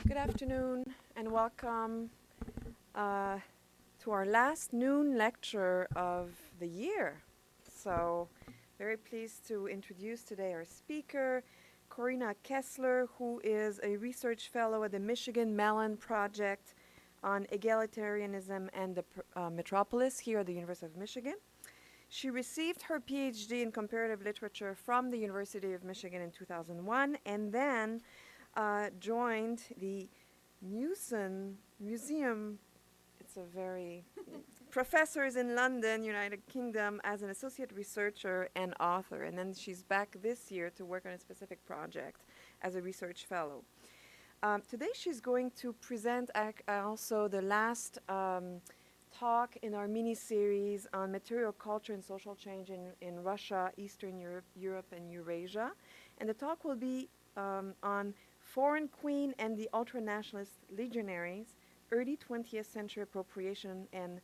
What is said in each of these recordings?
Good afternoon and welcome to our last noon lecture of the year. So, very pleased to introduce today our speaker, Corina Kessler, who is a research fellow at the Michigan Mellon Project on Egalitarianism and the Metropolis here at the University of Michigan. She received her PhD in comparative literature from the University of Michigan in 2001 and then joined the Museum. It's a very professors in London, United Kingdom, as an associate researcher and author. And then she's back this year to work on a specific project as a research fellow. Today she's going to present also the last talk in our mini-series on material culture and social change in Russia, Eastern Europe and Eurasia. And the talk will be on Foreign Queen and the Ultranationalist Legionaries, early 20th century appropriation and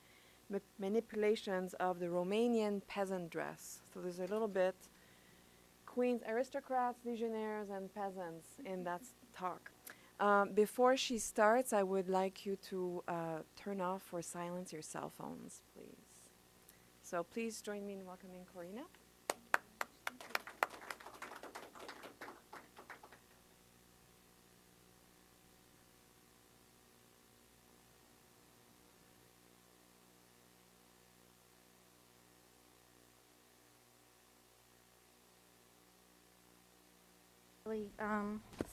manipulations of the Romanian peasant dress. So there's a little bit queens, aristocrats, legionnaires, and peasants in that talk. Before she starts, I would like you to turn off or silence your cell phones, please. So please join me in welcoming Corina.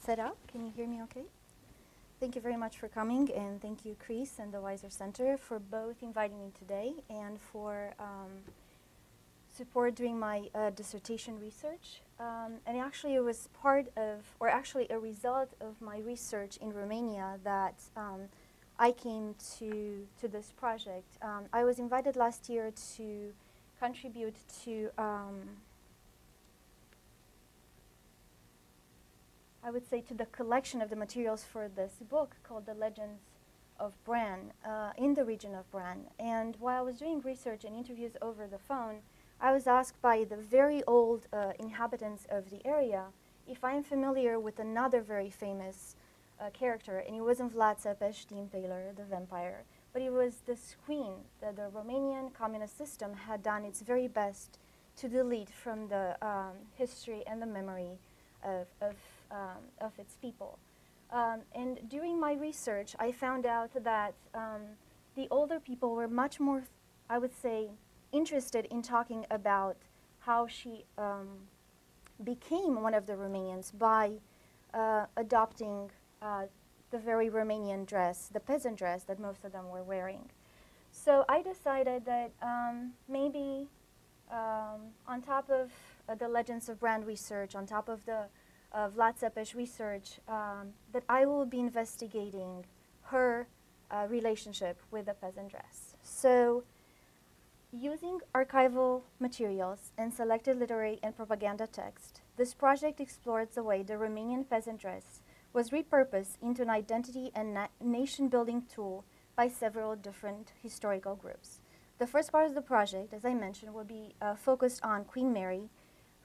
Set up. Can you hear me okay? Thank you very much for coming, and thank you, Chris and the Weiser Center, for both inviting me today and for support during my dissertation research. And actually it was part of, or actually a result of my research in Romania that I came to this project. I was invited last year to contribute to I would say to the collection of the materials for this book called The Legends of Bran in the region of Bran. And while I was doing research and interviews over the phone, I was asked by the very old inhabitants of the area if I am familiar with another very famous character, and it wasn't Vlad Țepeș, the Impaler, the vampire, but it was this queen that the Romanian communist system had done its very best to delete from the history and the memory of its people. And during my research, I found out that the older people were much more, I would say, interested in talking about how she became one of the Romanians by adopting the very Romanian dress, the peasant dress that most of them were wearing. So I decided that maybe on top of the Legends of Bran research, on top of the Vlad Țepeș research, that I will be investigating her relationship with the peasant dress. So using archival materials and selected literary and propaganda text, this project explored the way the Romanian peasant dress was repurposed into an identity and nation-building tool by several different historical groups. The first part of the project, as I mentioned, will be focused on Queen Mary,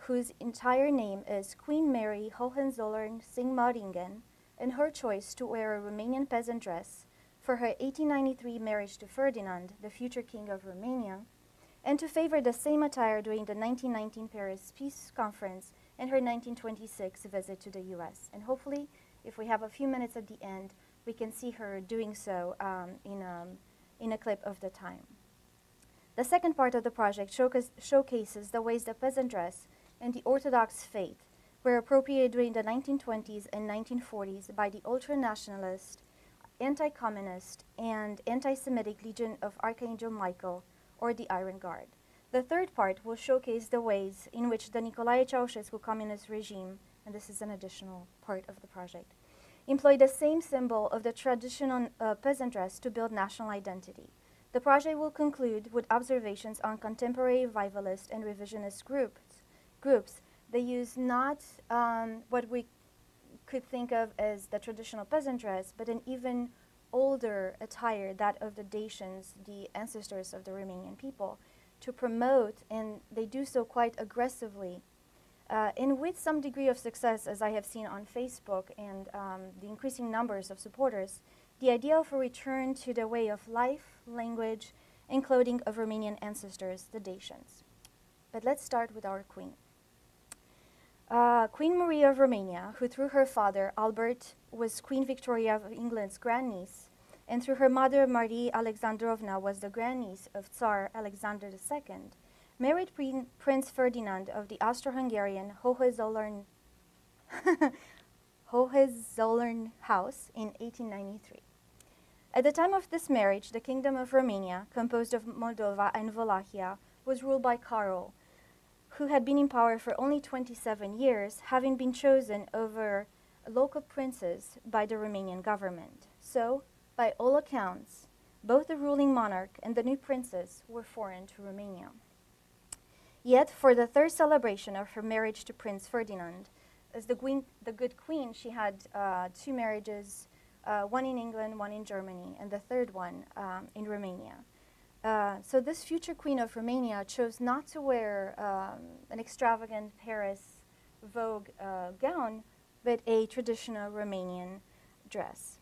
whose entire name is Queen Mary Hohenzollern-Sigmaringen, and her choice to wear a Romanian peasant dress for her 1893 marriage to Ferdinand, the future king of Romania, and to favor the same attire during the 1919 Paris Peace Conference and her 1926 visit to the US. And hopefully, if we have a few minutes at the end, we can see her doing so in a clip of the time. The second part of the project showcases the ways the peasant dress and the Orthodox faith were appropriated during the 1920s and 1940s by the ultranationalist, anti-communist, and anti-Semitic Legion of Archangel Michael, or the Iron Guard. The third part will showcase the ways in which the Nicolae Ceausescu communist regime, and this is an additional part of the project, employed the same symbol of the traditional peasant dress to build national identity. The project will conclude with observations on contemporary revivalist and revisionist groups. They use not what we could think of as the traditional peasant dress, but an even older attire, that of the Dacians, the ancestors of the Romanian people, to promote, and they do so quite aggressively, And with some degree of success, as I have seen on Facebook and the increasing numbers of supporters, the idea of a return to the way of life, language, and clothing of Romanian ancestors, the Dacians. But let's start with our queen. Queen Maria of Romania, who through her father, Albert, was Queen Victoria of England's grandniece, and through her mother, Marie Alexandrovna, was the grandniece of Tsar Alexander II, married Prince Ferdinand of the Austro-Hungarian Hohenzollern House in 1893. At the time of this marriage, the Kingdom of Romania, composed of Moldova and Wallachia, was ruled by Carol, who had been in power for only 27 years, having been chosen over local princes by the Romanian government. So, by all accounts, both the ruling monarch and the new princes were foreign to Romania. Yet, for the third celebration of her marriage to Prince Ferdinand, as the good queen, she had two marriages, one in England, one in Germany, and the third one in Romania. So this future queen of Romania chose not to wear an extravagant Paris Vogue gown, but a traditional Romanian dress.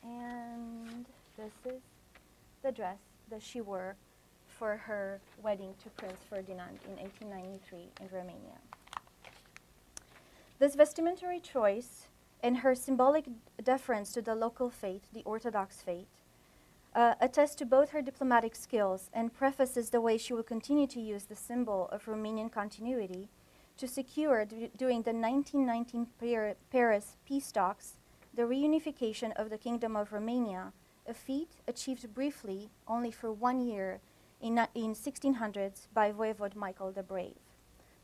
And this is the dress that she wore for her wedding to Prince Ferdinand in 1893 in Romania. This vestimentary choice and her symbolic deference to the local faith, the Orthodox faith, attests to both her diplomatic skills and prefaces the way she will continue to use the symbol of Romanian continuity to secure, during the 1919 Paris peace talks, the reunification of the Kingdom of Romania, a feat achieved briefly only for 1 year in 1600s by Voivode Michael the Brave.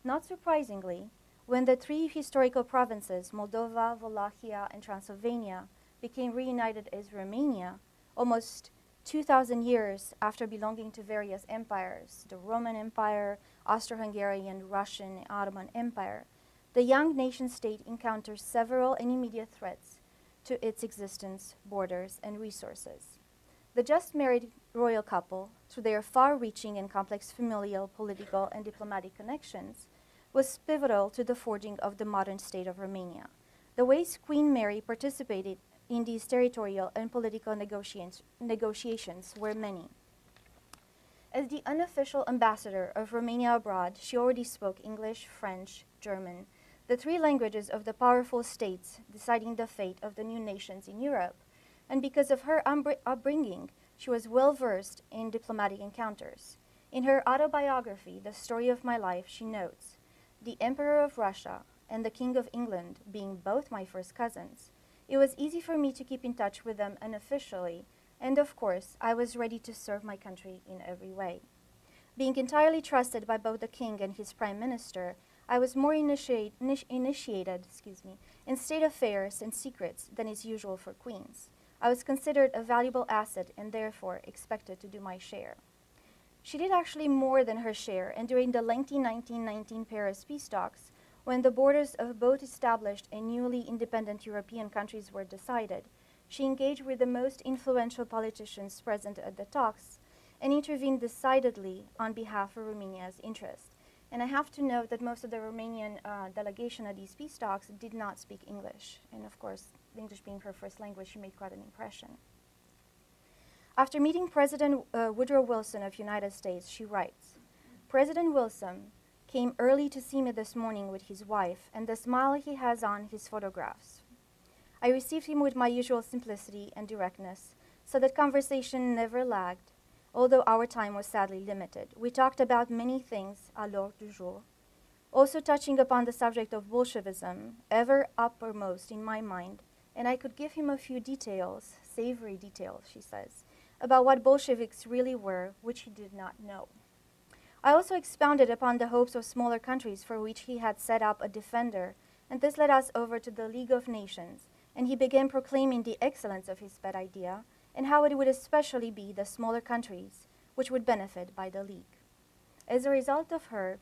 Not surprisingly, when the three historical provinces, Moldova, Wallachia, and Transylvania, became reunited as Romania, almost 2,000 years after belonging to various empires, the Roman Empire, Austro-Hungarian, Russian, and Ottoman Empire, the young nation-state encounters several and immediate threats to its existence, borders, and resources. The just married royal couple, through their far-reaching and complex familial, political, and diplomatic connections, was pivotal to the forging of the modern state of Romania. The ways Queen Mary participated in these territorial and political negotiations were many. As the unofficial ambassador of Romania abroad, she already spoke English, French, German, the three languages of the powerful states deciding the fate of the new nations in Europe, and because of her upbringing, she was well versed in diplomatic encounters. In her autobiography, The Story of My Life, she notes, "The Emperor of Russia and the King of England being both my first cousins, it was easy for me to keep in touch with them unofficially, and of course, I was ready to serve my country in every way. Being entirely trusted by both the king and his prime minister, I was more initiated in state affairs and secrets than is usual for queens. I was considered a valuable asset and therefore expected to do my share." She did actually more than her share, and during the lengthy 1919 Paris peace talks, when the borders of both established and newly independent European countries were decided, she engaged with the most influential politicians present at the talks and intervened decidedly on behalf of Romania's interests. And I have to note that most of the Romanian delegation at these peace talks did not speak English. And of course, English being her first language, she made quite an impression. After meeting President Woodrow Wilson of United States, she writes, "President Wilson came early to see me this morning with his wife and the smile he has on his photographs. I received him with my usual simplicity and directness, so that conversation never lagged, although our time was sadly limited. We talked about many things à l'ordre du jour, also touching upon the subject of Bolshevism, ever uppermost in my mind, and I could give him a few details, savory details," she says, "about what Bolsheviks really were, which he did not know. I also expounded upon the hopes of smaller countries for which he had set up a defender, and this led us over to the League of Nations, and he began proclaiming the excellence of his bad idea, and how it would especially be the smaller countries which would benefit by the League." As a result of her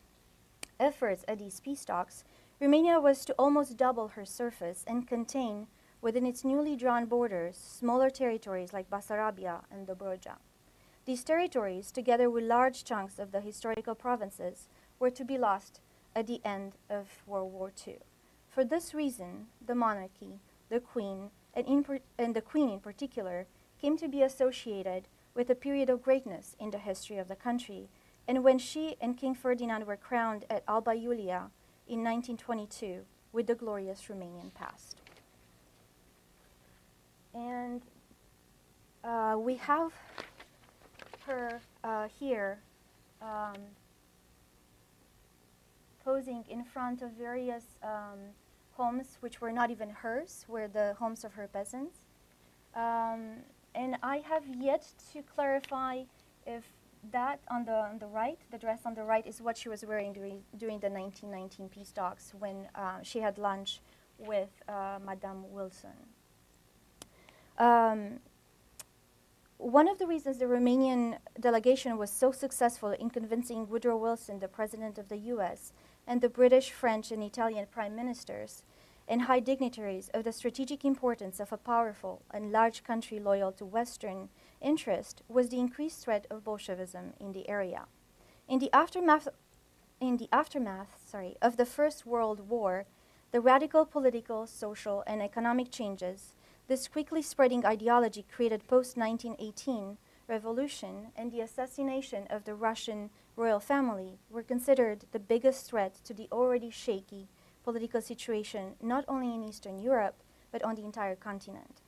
efforts at these peace talks, Romania was to almost double her surface and contain, within its newly drawn borders, smaller territories like Basarabia and Dobroja. These territories, together with large chunks of the historical provinces, were to be lost at the end of World War II. For this reason, the monarchy, the Queen, and the Queen in particular, came to be associated with a period of greatness in the history of the country, and when she and King Ferdinand were crowned at Alba Iulia in 1922 with the glorious Romanian past. And we have her here posing in front of various homes which were not even hers, were the homes of her peasants. And I have yet to clarify if that on the right, the dress on the right, is what she was wearing during the 1919 peace talks when she had lunch with Madame Wilson. One of the reasons the Romanian delegation was so successful in convincing Woodrow Wilson, the president of the US, and the British, French, and Italian prime ministers and high dignitaries of the strategic importance of a powerful and large country loyal to Western interest was the increased threat of Bolshevism in the area. In the aftermath of the First World War, the radical political, social, and economic changes this quickly spreading ideology created post-1918 revolution and the assassination of the Russian royal family were considered the biggest threat to the already shaky political situation not only in Eastern Europe, but on the entire continent.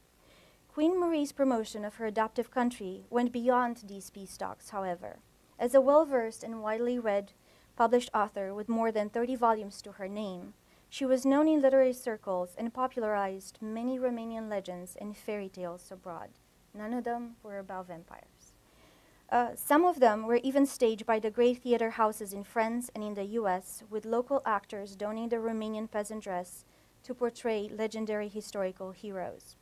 Queen Marie's promotion of her adoptive country went beyond these peace talks, however. As a well-versed and widely read published author with more than 30 volumes to her name, she was known in literary circles and popularized many Romanian legends and fairy tales abroad. None of them were about vampires. Some of them were even staged by the great theater houses in France and in the US, with local actors donning the Romanian peasant dress to portray legendary historical heroes.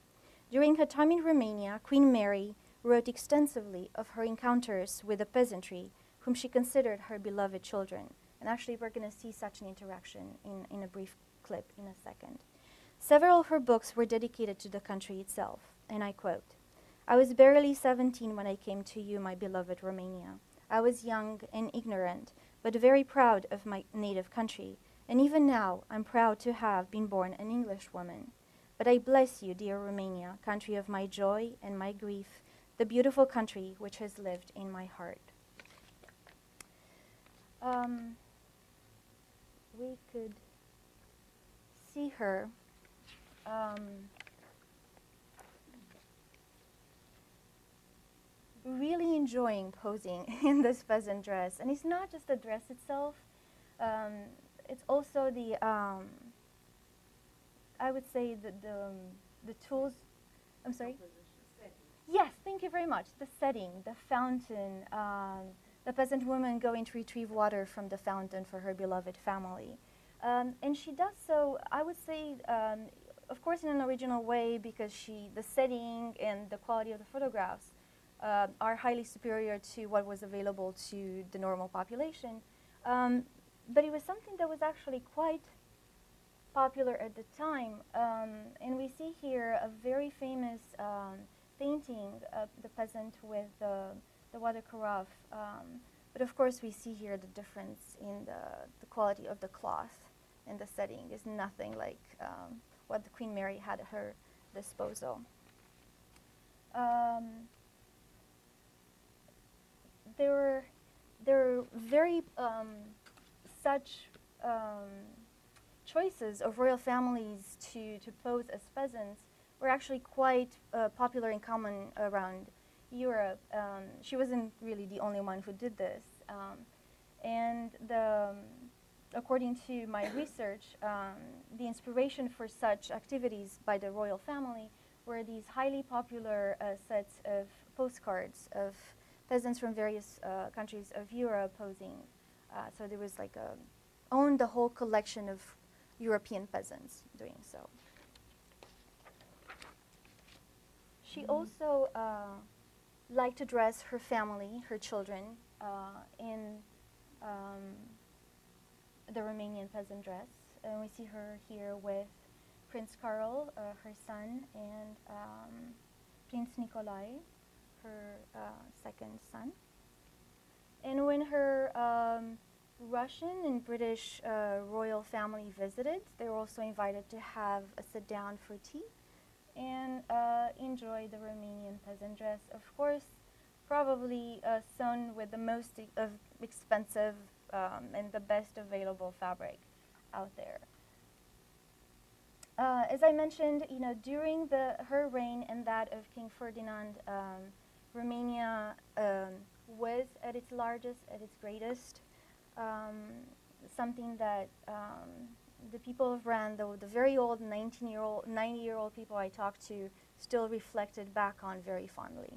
During her time in Romania, Queen Mary wrote extensively of her encounters with the peasantry, whom she considered her beloved children. And actually, we're going to see such an interaction in a brief clip in a second. Several of her books were dedicated to the country itself, and I quote, "I was barely 17 when I came to you, my beloved Romania. I was young and ignorant, but very proud of my native country, and even now I'm proud to have been born an Englishwoman. But I bless you, dear Romania, country of my joy and my grief, the beautiful country which has lived in my heart." We could see her really enjoying posing in this peasant dress. And it's not just the dress itself, it's also the, I would say, the tools. I'm sorry? Yes, thank you very much. The setting, the fountain, the peasant woman going to retrieve water from the fountain for her beloved family. And she does so, I would say, of course in an original way, because the setting and the quality of the photographs are highly superior to what was available to the normal population. But it was something that was actually quite popular at the time. And we see here a very famous painting of the peasant with the water carafe. But of course we see here the difference in the quality of the cloth and the setting is nothing like what the Queen Mary had at her disposal. There were very such choices of royal families to pose as peasants were actually quite popular and common around Europe. She wasn't really the only one who did this. And according to my research, the inspiration for such activities by the royal family were these highly popular sets of postcards of peasants from various countries of Europe posing. So there was like owned the whole collection of European peasants doing so. She also liked to dress her family, her children, in the Romanian peasant dress. And we see her here with Prince Carol, her son, and Prince Nicolae, her second son. And when her Russian and British royal family visited. They were also invited to have a sit down for tea and enjoy the Romanian peasant dress. Of course, probably sewn with the most expensive and the best available fabric out there. As I mentioned, during her reign and that of King Ferdinand, Romania was at its largest, at its greatest. Something that the people of Bran, the very old 90-year-old people I talked to, still reflected back on very fondly.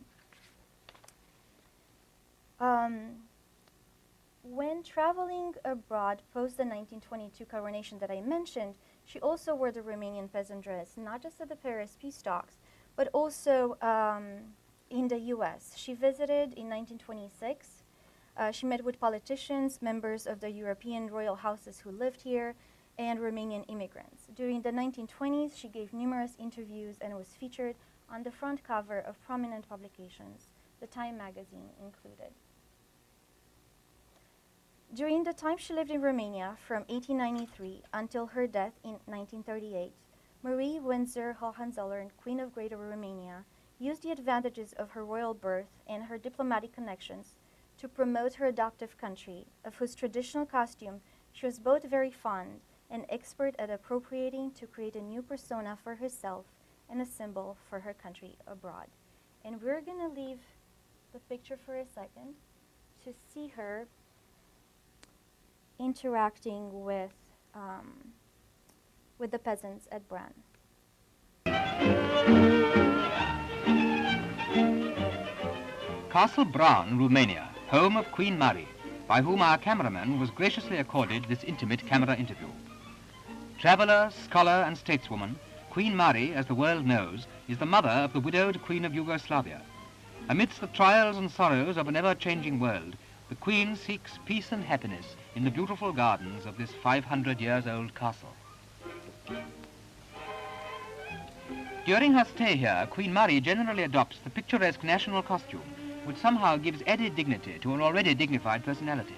When traveling abroad post the 1922 coronation that I mentioned, she also wore the Romanian peasant dress, not just at the Paris peace talks, but also in the US. She visited in 1926. She met with politicians, members of the European royal houses who lived here, and Romanian immigrants. During the 1920s, she gave numerous interviews and was featured on the front cover of prominent publications, the Time magazine included. During the time she lived in Romania, from 1893 until her death in 1938, Marie Windsor-Hohenzollern, Queen of Greater Romania, used the advantages of her royal birth and her diplomatic connections to promote her adoptive country, of whose traditional costume she was both very fond and expert at appropriating to create a new persona for herself and a symbol for her country abroad. And we're going to leave the picture for a second to see her interacting with the peasants at Bran. Castle Bran, Romania, home of Queen Mary, by whom our cameraman was graciously accorded this intimate camera interview. Traveller, scholar and stateswoman, Queen Mary, as the world knows, is the mother of the widowed Queen of Yugoslavia. Amidst the trials and sorrows of an ever-changing world, the Queen seeks peace and happiness in the beautiful gardens of this 500-years-old castle. During her stay here, Queen Mary generally adopts the picturesque national costume, which somehow gives added dignity to an already dignified personality.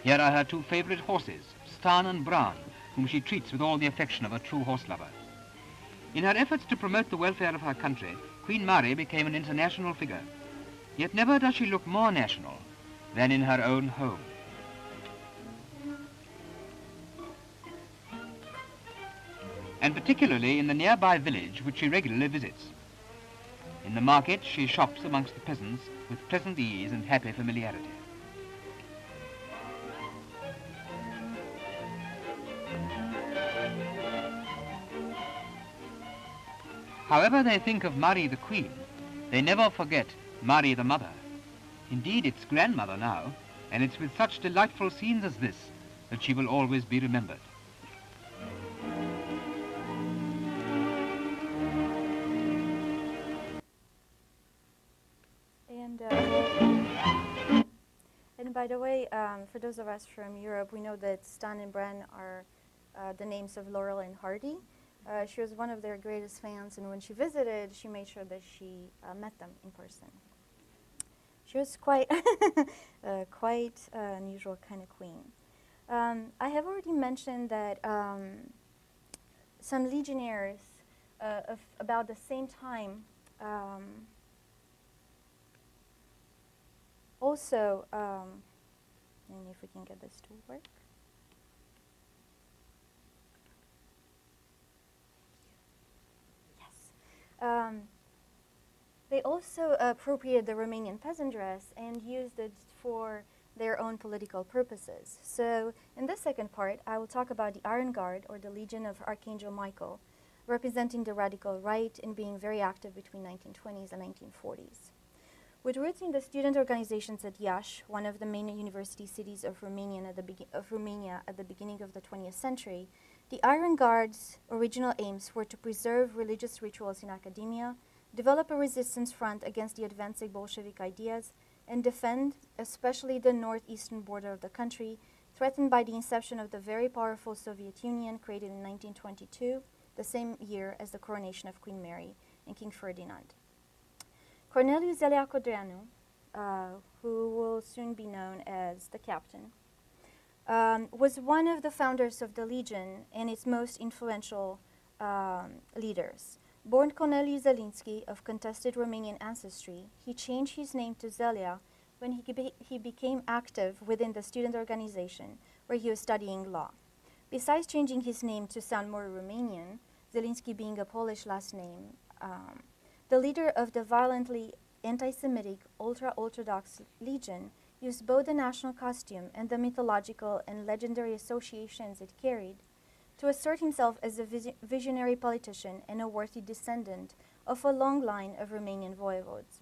Here are her two favorite horses, Stan and Bran, whom she treats with all the affection of a true horse lover. In her efforts to promote the welfare of her country, Queen Mary became an international figure. Yet never does she look more national than in her own home. And particularly in the nearby village which she regularly visits. In the market, she shops amongst the peasants with pleasant ease and happy familiarity. However they think of Mary the Queen, they never forget Mary the Mother. Indeed, it's grandmother now, and it's with such delightful scenes as this that she will always be remembered. And by the way, for those of us from Europe, we know that Stan and Bran are the names of Laurel and Hardy. She was one of their greatest fans, and when she visited, she made sure that she met them in person. She was quite quite an unusual kind of queen. I have already mentioned that some legionnaires of about the same time also, and if we can get this to work. Yes. They also appropriated the Romanian peasant dress and used it for their own political purposes. So in this second part, I will talk about the Iron Guard, or the Legion of Archangel Michael, representing the radical right and being very active between 1920s and 1940s. With roots in the student organizations at Iași, one of the main university cities of Romania at the beginning of the 20th century, the Iron Guard's original aims were to preserve religious rituals in academia, develop a resistance front against the advancing Bolshevik ideas, and defend especially the northeastern border of the country, threatened by the inception of the very powerful Soviet Union created in 1922, the same year as the coronation of Queen Mary and King Ferdinand. Corneliu Zelea-Codreanu, who will soon be known as the captain, was one of the founders of the Legion and its most influential leaders. Born Corneliu Zelinski of contested Romanian ancestry, he changed his name to Zelia when he became active within the student organization where he was studying law. Besides changing his name to sound more Romanian, Zelinski being a Polish last name, the leader of the violently anti-Semitic ultra-Orthodox Legion used both the national costume and the mythological and legendary associations it carried to assert himself as a visionary politician and a worthy descendant of a long line of Romanian voivodes.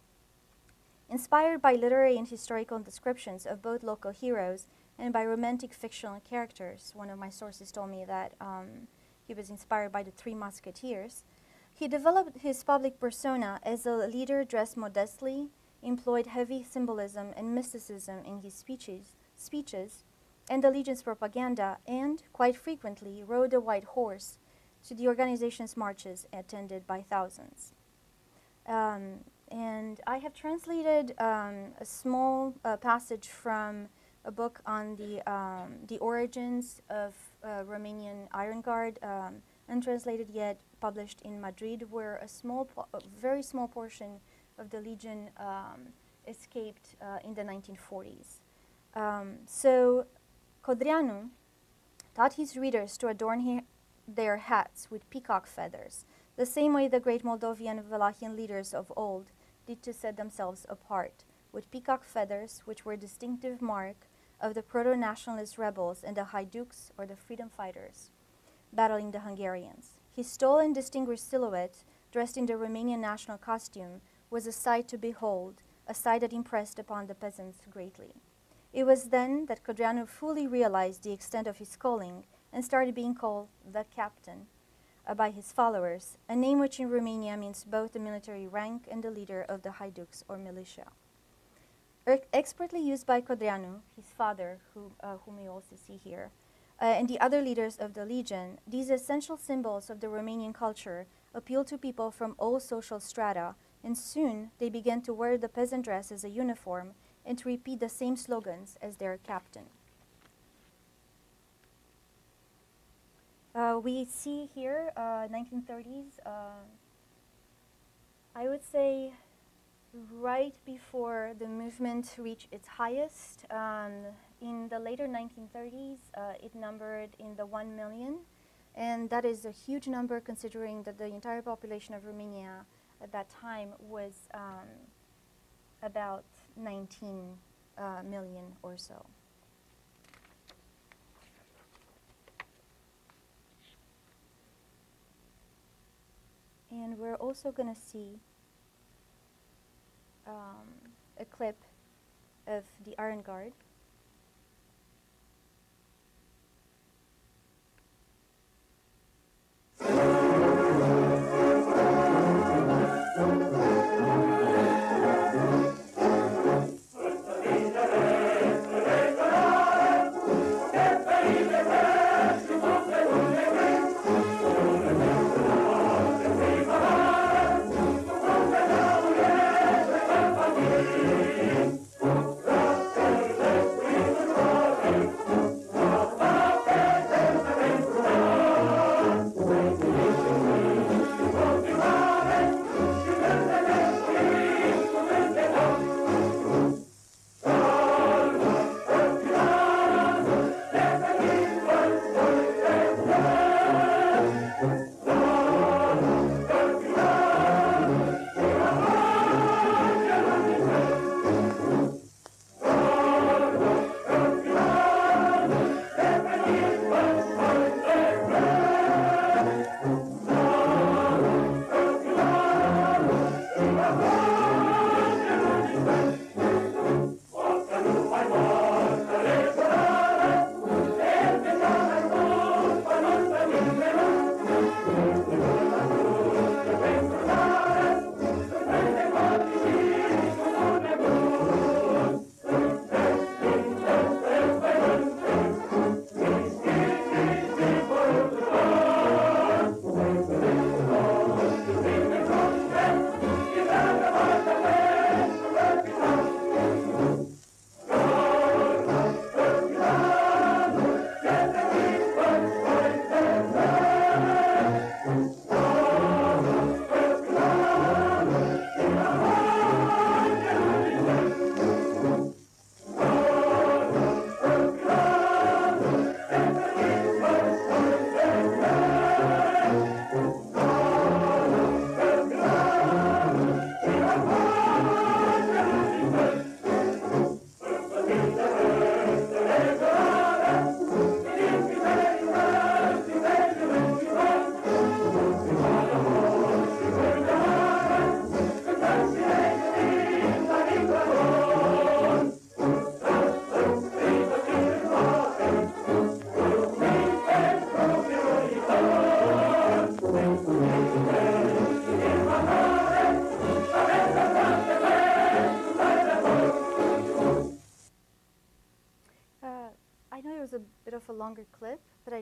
Inspired by literary and historical descriptions of both local heroes and by romantic fictional characters, one of my sources told me that he was inspired by the Three Musketeers, he developed his public persona as a leader dressed modestly, employed heavy symbolism and mysticism in his speeches, and the Legion's propaganda, and, quite frequently, rode a white horse to the organization's marches attended by thousands. And I have translated a small passage from a book on the origins of Romanian Iron Guard, untranslated yet, published in Madrid, where a very small portion of the Legion escaped in the 1940s. So Codreanu taught his readers to adorn their hats with peacock feathers, the same way the great Moldovan and Wallachian leaders of old did to set themselves apart, with peacock feathers, which were a distinctive mark of the proto-nationalist rebels and the Haiduks, or the freedom fighters, battling the Hungarians. His tall and distinguished silhouette, dressed in the Romanian national costume, was a sight to behold, a sight that impressed upon the peasants greatly. It was then that Codreanu fully realized the extent of his calling and started being called the Captain by his followers, a name which in Romania means both the military rank and the leader of the Haiduks or militia. Expertly used by Codreanu, his father, whom you also see here, and the other leaders of the Legion, these essential symbols of the Romanian culture appealed to people from all social strata, and soon they began to wear the peasant dress as a uniform and to repeat the same slogans as their captain. We see here 1930s, I would say right before the movement reached its highest. In the later 1930s, it numbered in the 1 million, and that is a huge number considering that the entire population of Romania at that time was about 19 million or so. And we're also going to see a clip of the Iron Guard.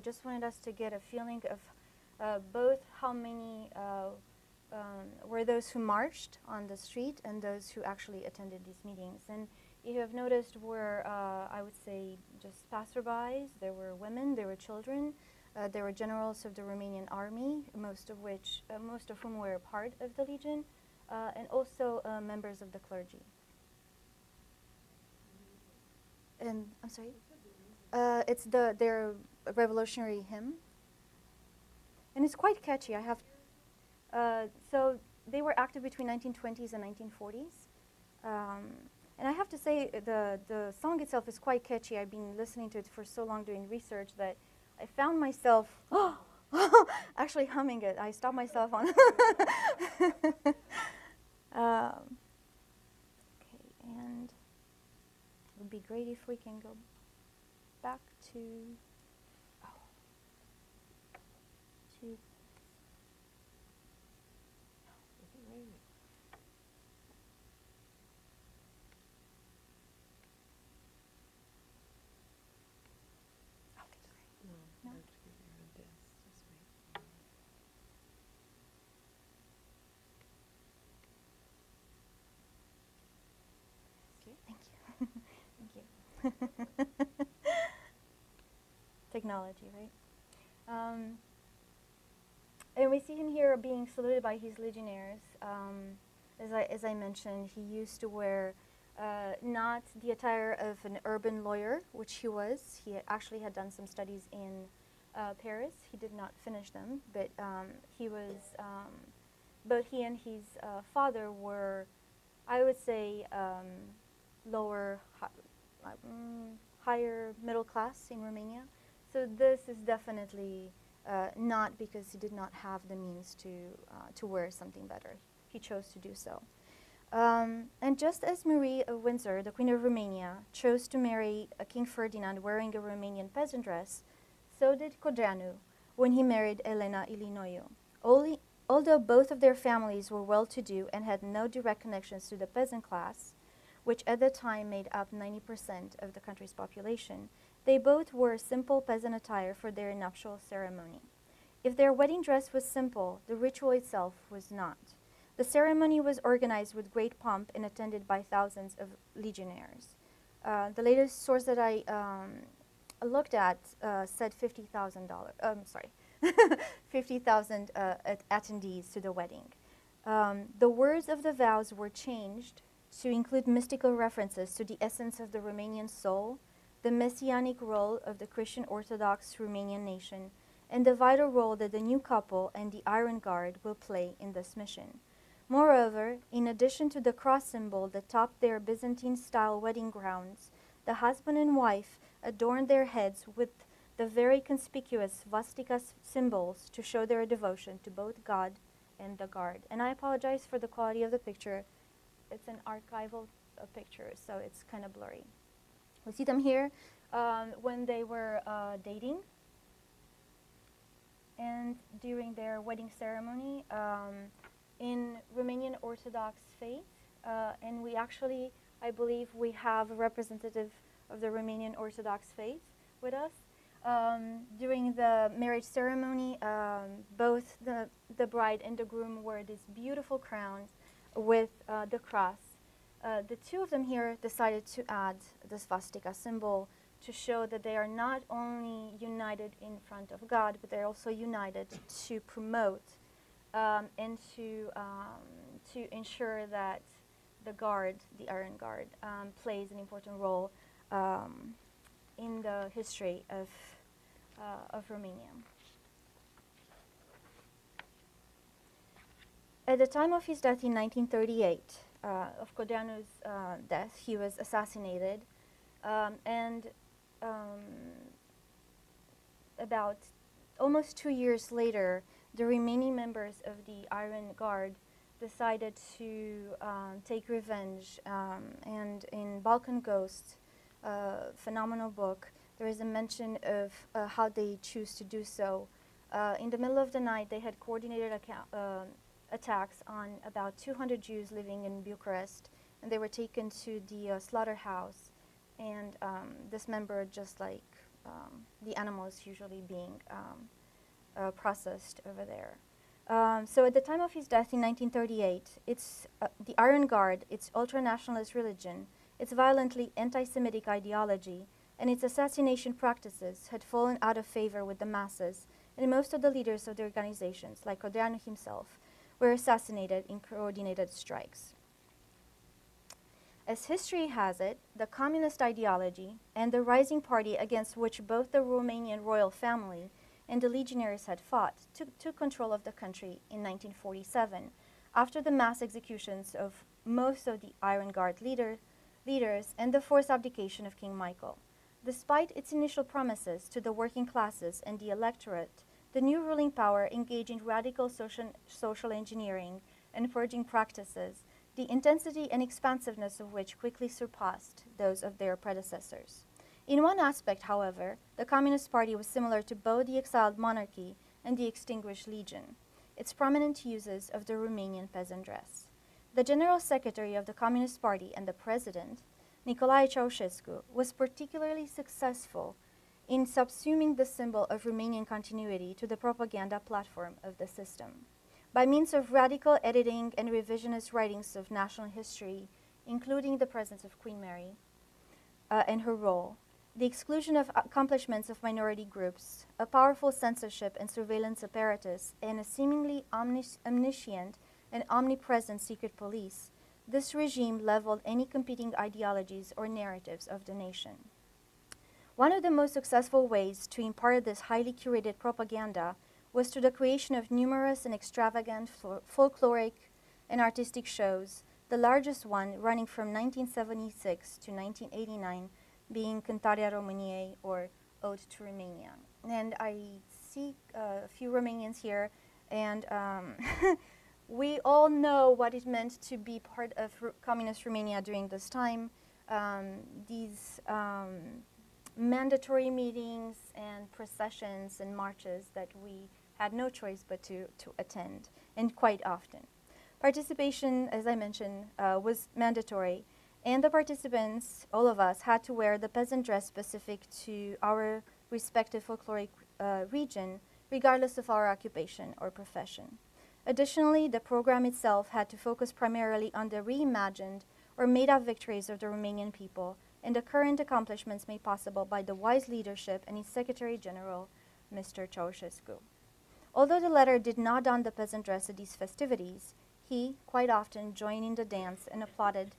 just wanted us to get a feeling of both how many were those who marched on the street and those who actually attended these meetings. And you have noticed were, I would say, just passerbys. There were women, there were children, there were generals of the Romanian army, most of whom were part of the Legion, and also members of the clergy. And I'm sorry, it's their revolutionary hymn, and it's quite catchy. I have. So they were active between 1920s and 1940s. And I have to say, the song itself is quite catchy. I've been listening to it for so long doing research that I found myself actually humming it. I stopped myself on. Okay, and it would be great if we can go back to technology, right? And we see him here being saluted by his legionnaires. As I mentioned, he used to wear not the attire of an urban lawyer, which he was. He actually had done some studies in Paris. He did not finish them, but he was. Both he and his father were, I would say, higher middle class in Romania. So this is definitely not because he did not have the means to wear something better. He chose to do so. And just as Marie of Windsor, the Queen of Romania, chose to marry King Ferdinand wearing a Romanian peasant dress, so did Codreanu when he married Elena Ilinoiu. Although both of their families were well-to-do and had no direct connections to the peasant class, which at the time made up 90% of the country's population, they both wore simple peasant attire for their nuptial ceremony. If their wedding dress was simple, the ritual itself was not. The ceremony was organized with great pomp and attended by thousands of legionnaires. The latest source that I looked at said $50,000. 50,000 attendees to the wedding. The words of the vows were changed to include mystical references to the essence of the Romanian soul, the messianic role of the Christian Orthodox Romanian nation, and the vital role that the new couple and the Iron Guard will play in this mission. Moreover, in addition to the cross symbol that topped their Byzantine-style wedding gowns, the husband and wife adorned their heads with the very conspicuous swastika symbols to show their devotion to both God and the Guard. And I apologize for the quality of the picture. It's an archival picture, so it's kind of blurry. We see them here when they were dating and during their wedding ceremony in Romanian Orthodox faith. And we actually, I believe, we have a representative of the Romanian Orthodox faith with us. During the marriage ceremony, both the bride and the groom wore these beautiful crowns with the cross. The two of them here decided to add the swastika symbol to show that they are not only united in front of God, but they're also united to promote and to ensure that the Guard, the Iron Guard, plays an important role in the history of Romania. At the time of his death in 1938, of Codreanu's death, he was assassinated, and about almost 2 years later, the remaining members of the Iron Guard decided to take revenge, and in Balkan Ghost, phenomenal book, there is a mention of how they choose to do so. In the middle of the night, they had coordinated attacks on about 200 Jews living in Bucharest, and they were taken to the slaughterhouse and dismembered just like the animals usually being processed over there. So at the time of his death in 1938, it's the Iron Guard, its ultranationalist religion, its violently anti-Semitic ideology, and its assassination practices had fallen out of favor with the masses, and most of the leaders of the organizations, like Codreanu himself, were assassinated in coordinated strikes. As history has it, the communist ideology and the rising party against which both the Romanian royal family and the legionaries had fought took control of the country in 1947, after the mass executions of most of the Iron Guard leaders and the forced abdication of King Michael. Despite its initial promises to the working classes and the electorate, the new ruling power engaged in radical social engineering and purging practices, the intensity and expansiveness of which quickly surpassed those of their predecessors. In one aspect, however, the Communist Party was similar to both the exiled monarchy and the extinguished legion, its prominent uses of the Romanian peasant dress. The General Secretary of the Communist Party and the President, Nicolae Ceausescu, was particularly successful in subsuming the symbol of Romanian continuity to the propaganda platform of the system. By means of radical editing and revisionist writings of national history, including the presence of Queen Mary and her role, the exclusion of accomplishments of minority groups, a powerful censorship and surveillance apparatus, and a seemingly omniscient and omnipresent secret police, this regime leveled any competing ideologies or narratives of the nation. One of the most successful ways to impart this highly curated propaganda was through the creation of numerous and extravagant folkloric and artistic shows, the largest one running from 1976 to 1989 being Cântarea României, or Ode to Romania. And I see a few Romanians here, and we all know what it meant to be part of communist Romania during this time. These mandatory meetings and processions and marches that we had no choice but to attend, and quite often. Participation, as I mentioned, was mandatory, and the participants, all of us, had to wear the peasant dress specific to our respective folkloric region, regardless of our occupation or profession. Additionally, the program itself had to focus primarily on the reimagined or made-up victories of the Romanian people and the current accomplishments made possible by the wise leadership and its Secretary General, Mr. Ceausescu. Although the latter did not don the peasant dress at these festivities, he quite often joined in the dance and applauded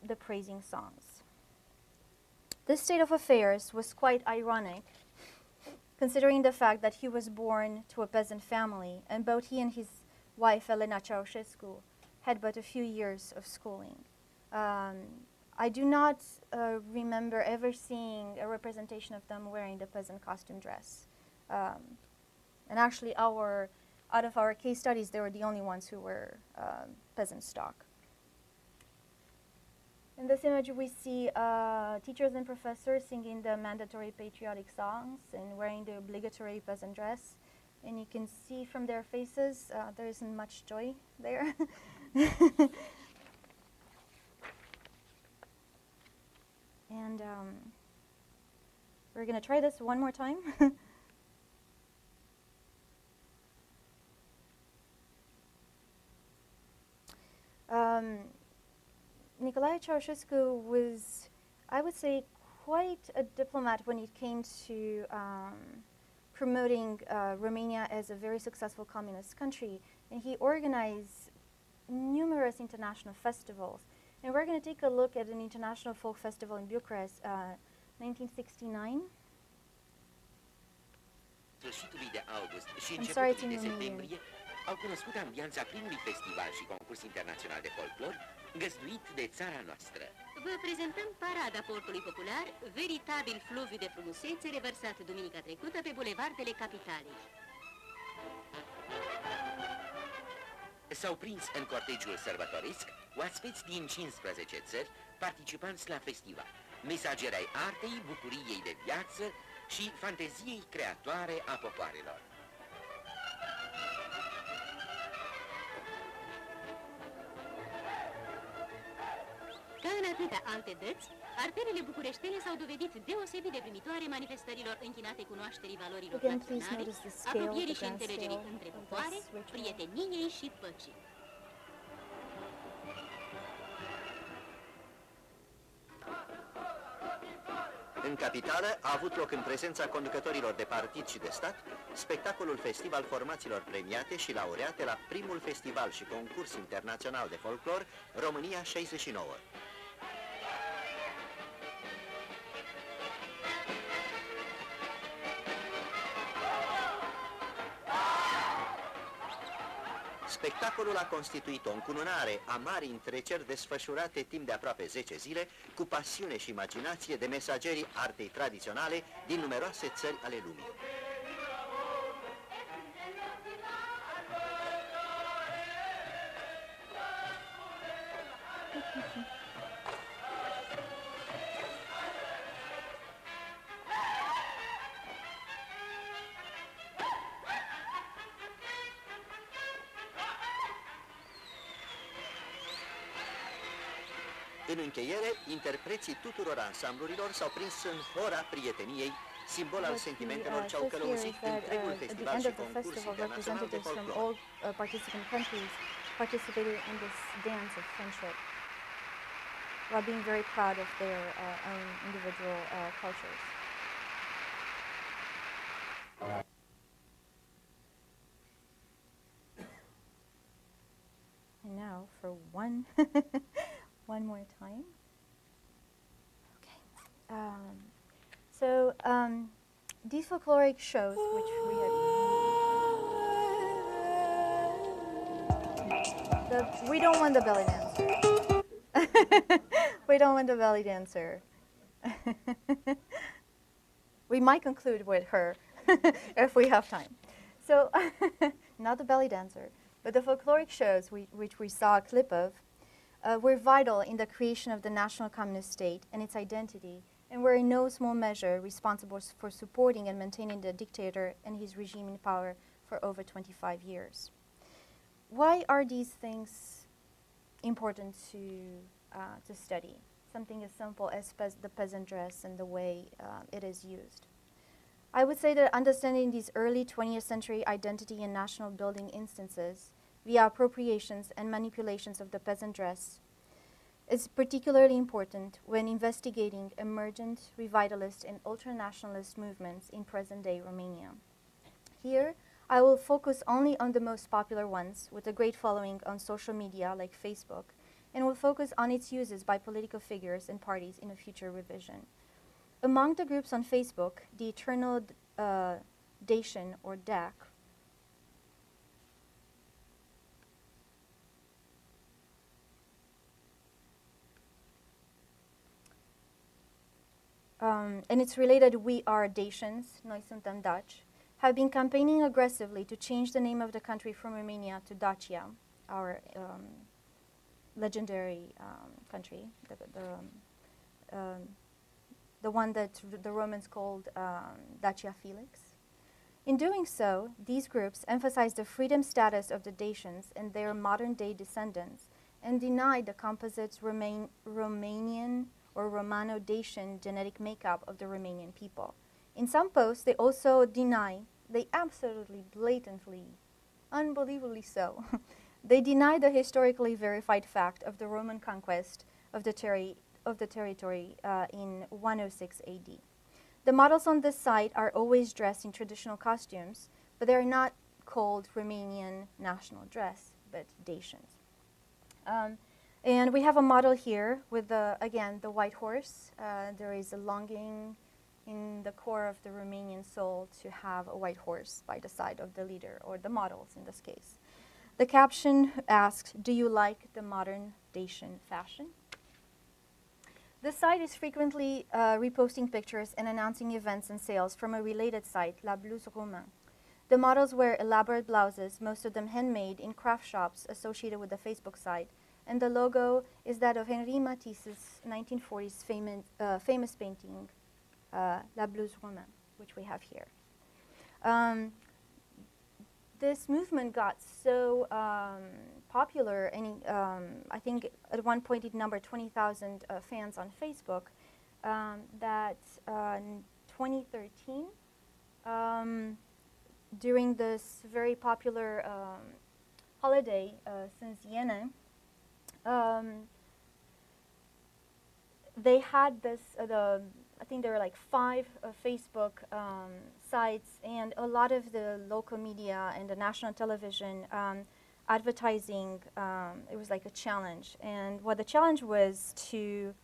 the praising songs. This state of affairs was quite ironic, considering the fact that he was born to a peasant family, and both he and his wife, Elena Ceausescu, had but a few years of schooling. I do not remember ever seeing a representation of them wearing the peasant costume dress. And actually, out of our case studies, they were the only ones who were peasant stock. In this image, we see teachers and professors singing the mandatory patriotic songs and wearing the obligatory peasant dress. And you can see from their faces, there isn't much joy there. And we're going to try this one more time. Nicolae Ceausescu was, I would say, quite a diplomat when it came to promoting Romania as a very successful communist country. And he organized numerous international festivals. And we're going to take a look at an international folk festival in Bucharest, 1969. Sfârșitului de august și I'm sorry, it's începutul in de Romanian. septembrie au cunoscut ambianța primului festival și concurs internațional de folclor găzduit de țara noastră. Vă prezentăm parada portului popular, veritabil fluviu de frumusețe revărsat duminica trecută pe bulevardele capitalei. S-au prins în cortegiul sărbătoresc oaspeți din 15 țări participanți la festival, mesageri ai artei, bucuriei de viață și fanteziei creatoare a popoarelor. Ca în atâtea alte dăți, arterele bucureștene s-au dovedit deosebit de primitoare manifestărilor închinate cunoașterii valorilor Again, please naționale, notice the scale, apropierii the și grand înțelegerii scale între of popoare, this ritual. prieteniei și păcii. În capitală a avut loc în prezența conducătorilor de partid și de stat spectacolul festival formațiilor premiate și laureate la primul festival și concurs internațional de folclor România 69. Spectacolul a constituit o încununare a marii întreceri desfășurate timp de aproape 10 zile, cu pasiune și imaginație de mesagerii artei tradiționale din numeroase țări ale lumii. În încheiere, interpreții tuturor ansamblurilor s-au prins în hora prieteniei, simbol al sentimentelor ce au călăuzit întregul festival și concurs internațional de folclor. Participant countries participated in this dance of friendship, while being very proud of their own individual cultures. And now for one more time. Okay. These folkloric shows, which we had, we don't want the belly dancer. We don't want the belly dancer. We might conclude with her if we have time. So, not the belly dancer, but the folkloric shows which we saw a clip of were vital in the creation of the national communist state and its identity, and were in no small measure responsible for supporting and maintaining the dictator and his regime in power for over 25 years. Why are these things important to study? Something as simple as the peasant dress and the way it is used. I would say that understanding these early 20th century identity and national building instances via appropriations and manipulations of the peasant dress is particularly important when investigating emergent revivalist and ultranationalist movements in present-day Romania. Here, I will focus only on the most popular ones with a great following on social media like Facebook, and will focus on its uses by political figures and parties in a future revision. Among the groups on Facebook, the Eternal Dacian or DAC and its related We Are Dacians, Noi Suntem Daci, have been campaigning aggressively to change the name of the country from Romania to Dacia, our legendary country, the one that the Romans called Dacia Felix. In doing so, these groups emphasize the freedom status of the Dacians and their modern-day descendants, and deny the composite Romanian or Romano-Dacian genetic makeup of the Romanian people. In some posts, they also deny, they absolutely blatantly, unbelievably so, they deny the historically verified fact of the Roman conquest of the territory in 106 AD. The models on this site are always dressed in traditional costumes, but they are not called Romanian national dress, but Dacians. And we have a model here with, again, the white horse. There is a longing in the core of the Romanian soul to have a white horse by the side of the leader, or the models in this case. The caption asks, "Do you like the modern Dacian fashion?" The site is frequently reposting pictures and announcing events and sales from a related site, La Blouse Romain. The models wear elaborate blouses, most of them handmade in craft shops associated with the Facebook site, and the logo is that of Henri Matisse's 1940s famous painting, La Blouse Romain, which we have here. This movement got so popular, and I think at one point it numbered 20,000 fans on Facebook, that in 2013, during this very popular holiday since Jena, they had this, I think there were like 5 Facebook sites, and a lot of the local media and the national television advertising. It was like a challenge, and what the challenge was to,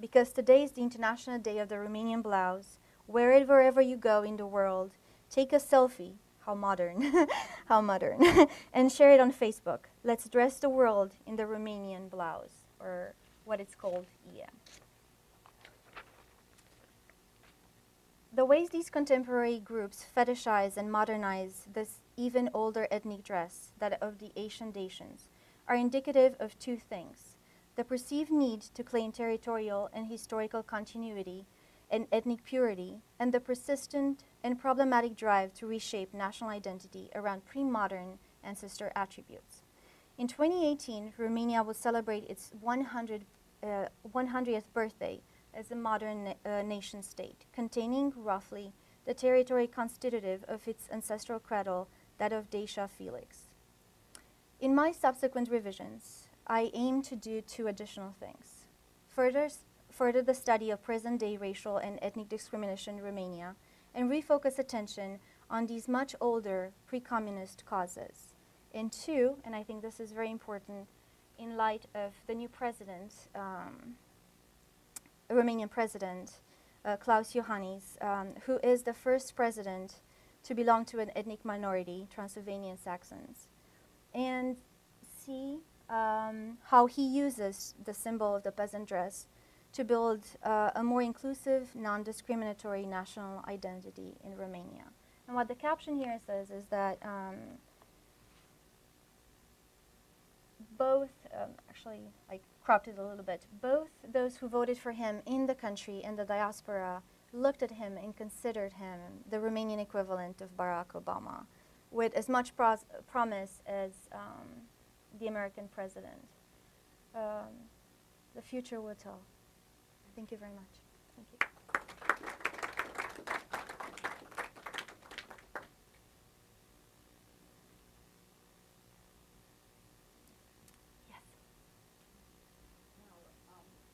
because today is the International Day of the Romanian Blouse, wear it wherever you go in the world, take a selfie, how modern, how modern, and share it on Facebook. Let's dress the world in the Romanian blouse, or what it's called, yeah. The ways these contemporary groups fetishize and modernize this even older ethnic dress, that of the Asian nations, are indicative of 2 things: the perceived need to claim territorial and historical continuity and ethnic purity, and the persistent and problematic drive to reshape national identity around pre-modern ancestor attributes. In 2018, Romania will celebrate its 100th birthday as a modern nation state, containing roughly the territory constitutive of its ancestral cradle, that of Dacia Felix. In my subsequent revisions, I aim to do 2 additional things. Further the study of present-day racial and ethnic discrimination in Romania, and refocus attention on these much older pre-communist causes. And 2, and I think this is very important in light of the new president, Romanian president, Klaus Iohannis, who is the first president to belong to an ethnic minority, Transylvanian Saxons, and see how he uses the symbol of the peasant dress to build a more inclusive, non-discriminatory national identity in Romania. And what the caption here says is that both, actually I cropped it a little bit, both those who voted for him in the country and the diaspora looked at him and considered him the Romanian equivalent of Barack Obama, with as much promise as the American president. The future will tell. Thank you very much. Thank you. Yes. Now,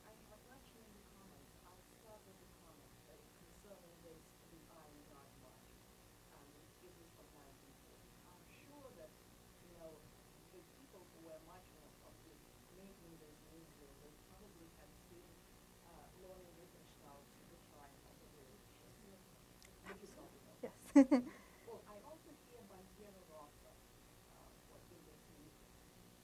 I have mentioned in the comments, I'll start with the comments concerning this divine God march. Is this what I'm important? I'm sure that, the people who were marching of this, making this movement, they probably have seen Loni Riefenstahl's The Triumph of the Village. Which is something else. Yes. Well, I also hear Bandiera Rossa, what in this music,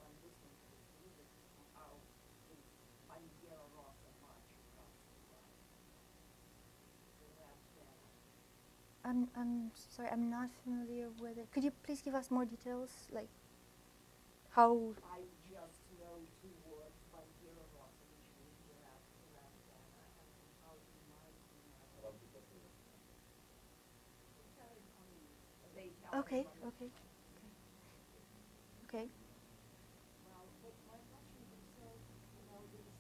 when listening to this music, how this Bandiera Rossa march comes to life. The red banner. I'm sorry, I'm not familiar with it. Could you please give us more details, like how? I just know 2 words, Bandiera Rossa, which means the red banner, and how it reminds me of the Italian communists. The Italian Okay, communists. okay. Well, but my question concerns, these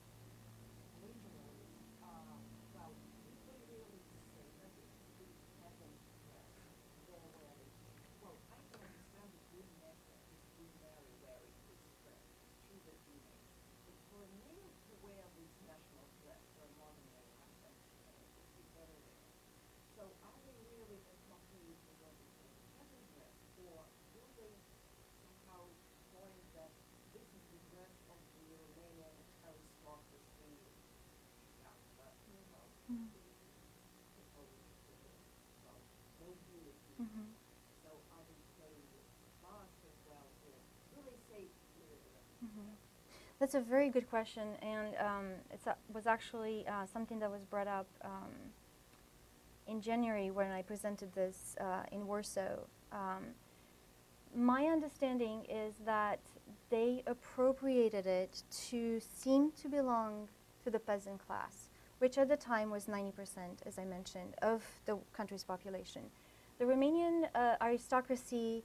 legionaries. Well, we could really say that this is the peasant dress they're wearing. Well, I can understand the good message is Queen Mary wearing this dress. It's true that he makes. But for a male to wear this national dress, for a modern male, I think would be very rare. So are they really appropriating what is called the peasant dress, or do they somehow point that this is the dress of the Romanian aristocracy? Yeah, but, nobility. So are they saying it's class as well, or do they say clearly that it's That's a very good question, and it was actually something that was brought up in January when I presented this in Warsaw. My understanding is that they appropriated it to seem to belong to the peasant class, which at the time was 90%, as I mentioned, of the country's population. The Romanian aristocracy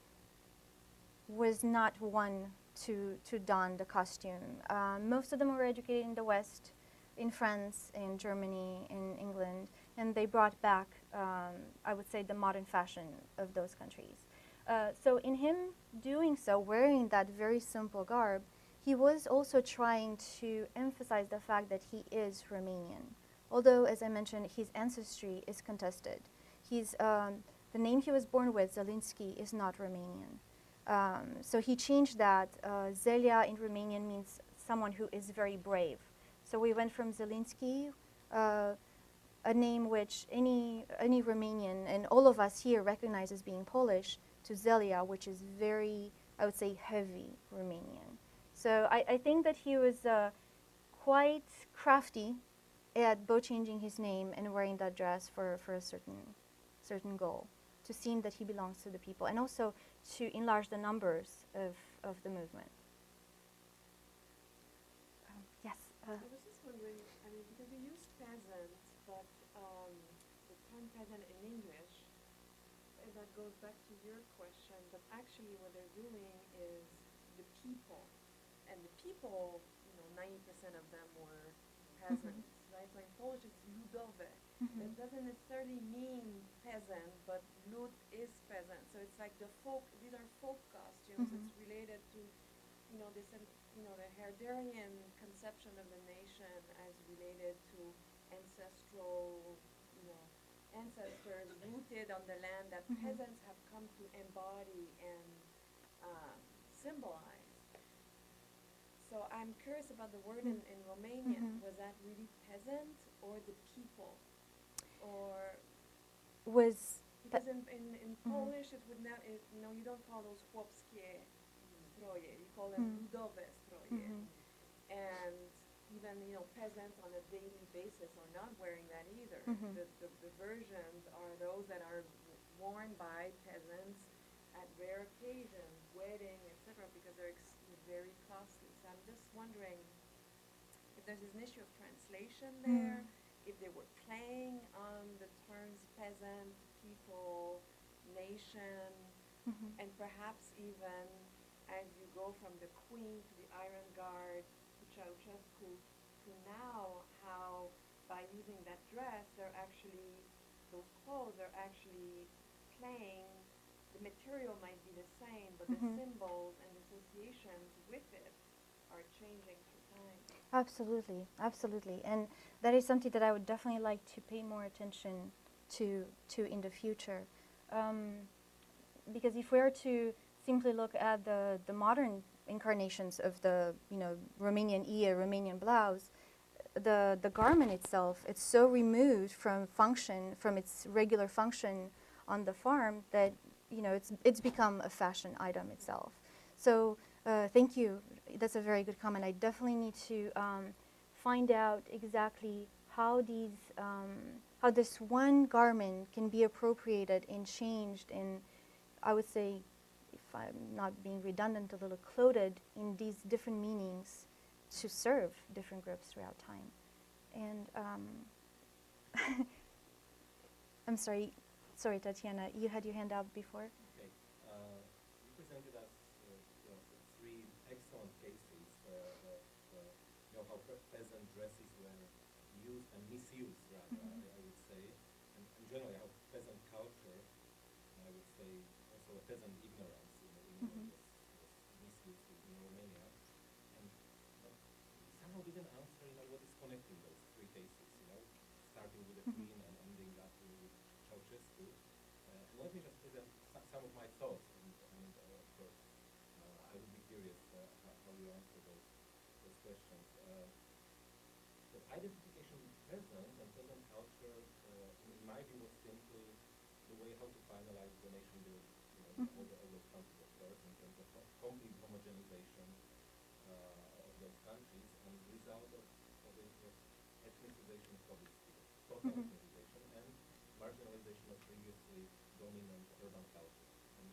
was not one to don the costume. Most of them were educated in the West, in France, in Germany, in England, and they brought back, I would say, the modern fashion of those countries. So in him doing so, wearing that very simple garb, he was also trying to emphasize the fact that he is Romanian. Although, as I mentioned, his ancestry is contested. The name he was born with, Zelinsky, is not Romanian. So he changed that. Zelia in Romanian means someone who is very brave. So we went from Zelinsky, a name which any Romanian and all of us here recognize as being Polish, to Zelia, which is very, I would say, heavy Romanian. So I think that he was quite crafty at both changing his name and wearing that dress for a certain goal, to seem that he belongs to the people, and also to enlarge the numbers of the movement. Yes? I was just wondering, I mean, because you use peasant, but the term peasant in English, and that goes back to your question, but actually what they're doing is the people. And the people, 90% of them were peasants, right? So in Polish it's ludowe. That doesn't necessarily mean peasant, but lud is peasant. So it's like these are folk costumes. It's related to, the Herderian conception of the nation as related to ancestral, ancestors rooted on the land that peasants have come to embody and symbolize. So I'm curious about the word in Romanian. Was that really peasant or the people? Or because in Polish it would not, you don't call those chłopskie stroje, you call them ludowe stroje. And even, peasants on a daily basis are not wearing that either. The versions are those that are worn by peasants at rare occasions, wedding, etc., because they're very costly. So I'm just wondering if there's an issue of translation there, if they were playing on the terms peasant, people, nation, and perhaps even as you go from the Queen to the Iron Guard to Ceausescu to now, how by using that dress, those clothes are actually playing. The material might be the same, but the symbols and associations with it are changing through time. Absolutely, absolutely. And that is something that I would definitely like to pay more attention to in the future. Because if we were to simply look at the modern incarnations of the Romanian ear, Romanian blouse, the garment itself, it's so removed from its regular function on the farm that it's become a fashion item itself. So thank you. That's a very good comment. I definitely need to find out exactly how this one garment can be appropriated and changed, and I would say, if I'm not being redundant, a little clothed in these different meanings to serve different groups throughout time. And I'm sorry, Tatiana, you had your hand up before? Okay. You presented us three excellent cases how peasant dresses were used and misused, rather, I would say, and generally how peasant culture, I would say, also a peasant ignorance was misused in Romania. And somehow didn't answer, what is connecting those three cases, starting with the Queen and ending up with Ceausescu. Let me just present some of my thoughts, and of course, I would be curious how you answer those questions. The identification with peasant and peasant culture, in my view, was simply the way how to finalize the nation building. All those countries, of course, in terms of complete homogenization of those countries, and the result of it was ethnicization of public schools, total ethnicization, and marginalization of previously dominant urban cultures, and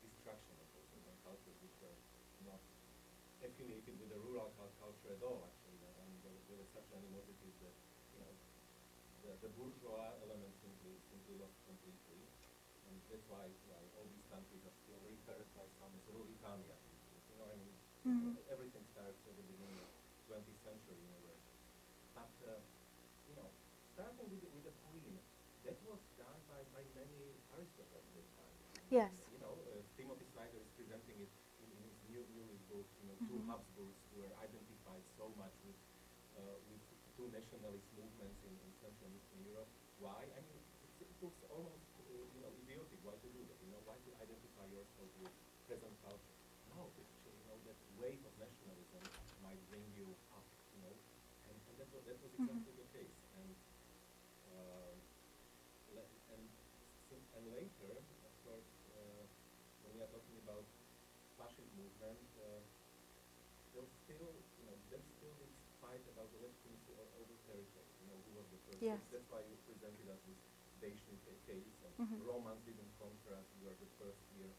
destruction of those urban cultures which were not affiliated with the rural culture at all, actually. And there was such animosities that, the bourgeois element simply lost completely. and that's why all these countries are still referred by some as Ruritania. You know, I mean, everything starts at the beginning of 20th century in a way. But you know, starting with the queen, that was done by many aristocrats at that time. Yes. You know, Timothy Snyder is presenting it in his newest book. You know, two Habsburgs who were identified so much with two nationalist movements in Central and Eastern Europe. Why? I mean, it looks almost you know, idiotic. Why to do that? You know, why to identify yourself with present culture? No, actually, you know, that wave of nationalism might bring you up. You know, and that was exactly the case. And and later, of course, when we are talking about fascist movement, there's still, you know, there's still this fight about the legitimacy over territory. You know, who was the first? Yes. That's why you presented us this Dacian case, and Romans didn't conquer us. We were the first here.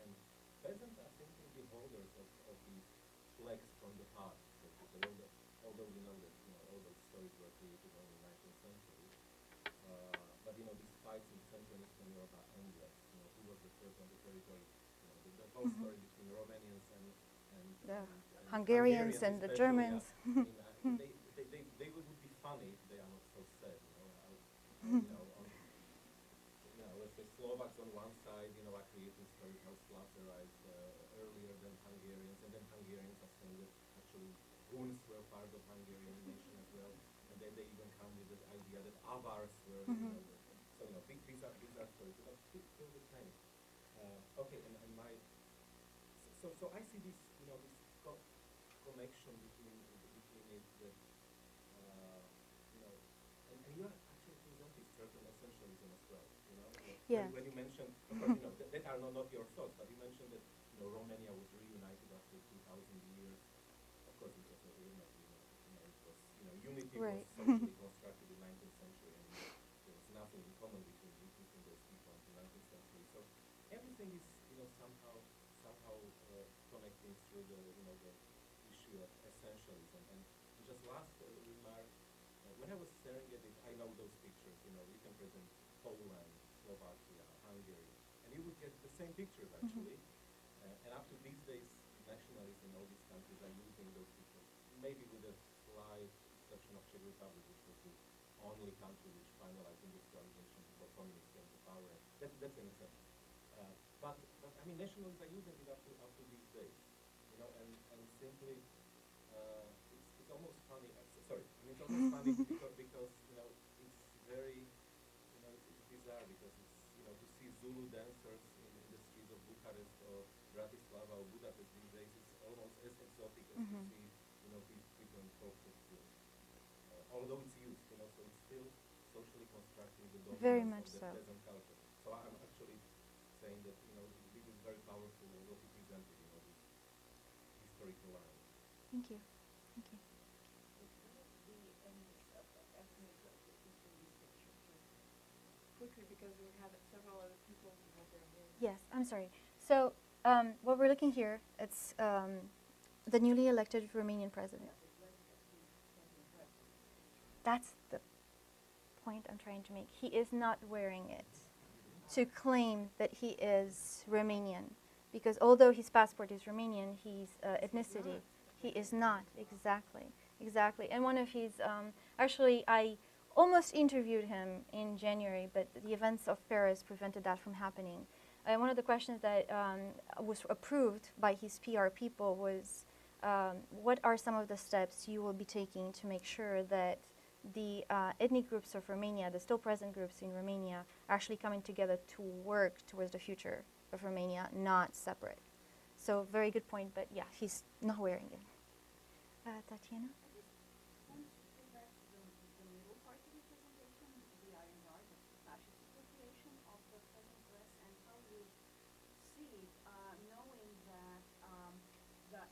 And peasants are simply the holders of these flags from the past. So to say, although we know that, you know, all those stories were created only in the 19th century. But you know, these fights in Central and Eastern Europe are endless. You know, who was the first on the territory? You know, the whole story between Romanians and Hungarians and the Germans. Yeah. I mean, they would be funny if they are not so sad. You know, let's say Slovaks on one side, you know, are creating stories how Slavs arrived earlier than Hungarians, and then Hungarians are saying that actually Huns were part of Hungarian nation as well, and then they even come with the idea that Avars were, you know, so you know, these are stories, but still the same. Okay, and my so I see this, you know, this connection between it that you know, and you are actually presenting certain essentialism as well. You know, Yeah. when you mentioned, of course, you know, that are not your thoughts, but you mentioned that, you know, Romania was reunited after 2,000 years. Of course, it was not reunited. You know, it was, you know, unity Right. was socially constructed in 19th century, and there was nothing in common between those people until 19th century. So everything is, you know, somehow connecting through the, you know, the issue of essentialism. And just last remark, when I was staring at it, I know those pictures. You know, you can present Poland, Slovakia, Hungary, and you would get the same pictures actually. And up to these days, nationalists in all these countries are using those pictures, maybe with a slight exception of Czech Republic, which was the only country which finalized industrialization before communists came to power. And that's an exception. But I mean, nationalists are using it up to these days, you know, and simply it's almost funny. Sorry, I mean, it's almost funny because you know, it's very, you know, it's bizarre because it's, you know, to see Zulu dancers in the streets of Bucharest or Bratislava or Budapest these days is almost as exotic as to see, you know, people in folk costumes. Although it's used, you know, so it's still socially constructing the Very dominance much of the so. peasant culture. So I'm actually saying that, you know, this is very powerful what you presented, you know, this historical line. Thank you. Thank you. Quickly, because we have several other people who have their hands. Yes, I'm sorry. So what we're looking here, it's the newly elected Romanian president. That's the point I'm trying to make. He is not wearing it to claim that he is Romanian, because although his passport is Romanian, his ethnicity, he is not. Exactly. And one of his, actually, I almost interviewed him in January, but the events of Paris prevented that from happening. And one of the questions that was approved by his PR people was, what are some of the steps you will be taking to make sure that the ethnic groups of Romania, the still present groups in Romania, are actually coming together to work towards the future of Romania, not separate. So very good point, but yeah, he's not wearing it. Tatiana? Want to go back to the middle part of the presentation, the Iron Guard, the fascist appropriation of the peasant dress, and how you see it, knowing that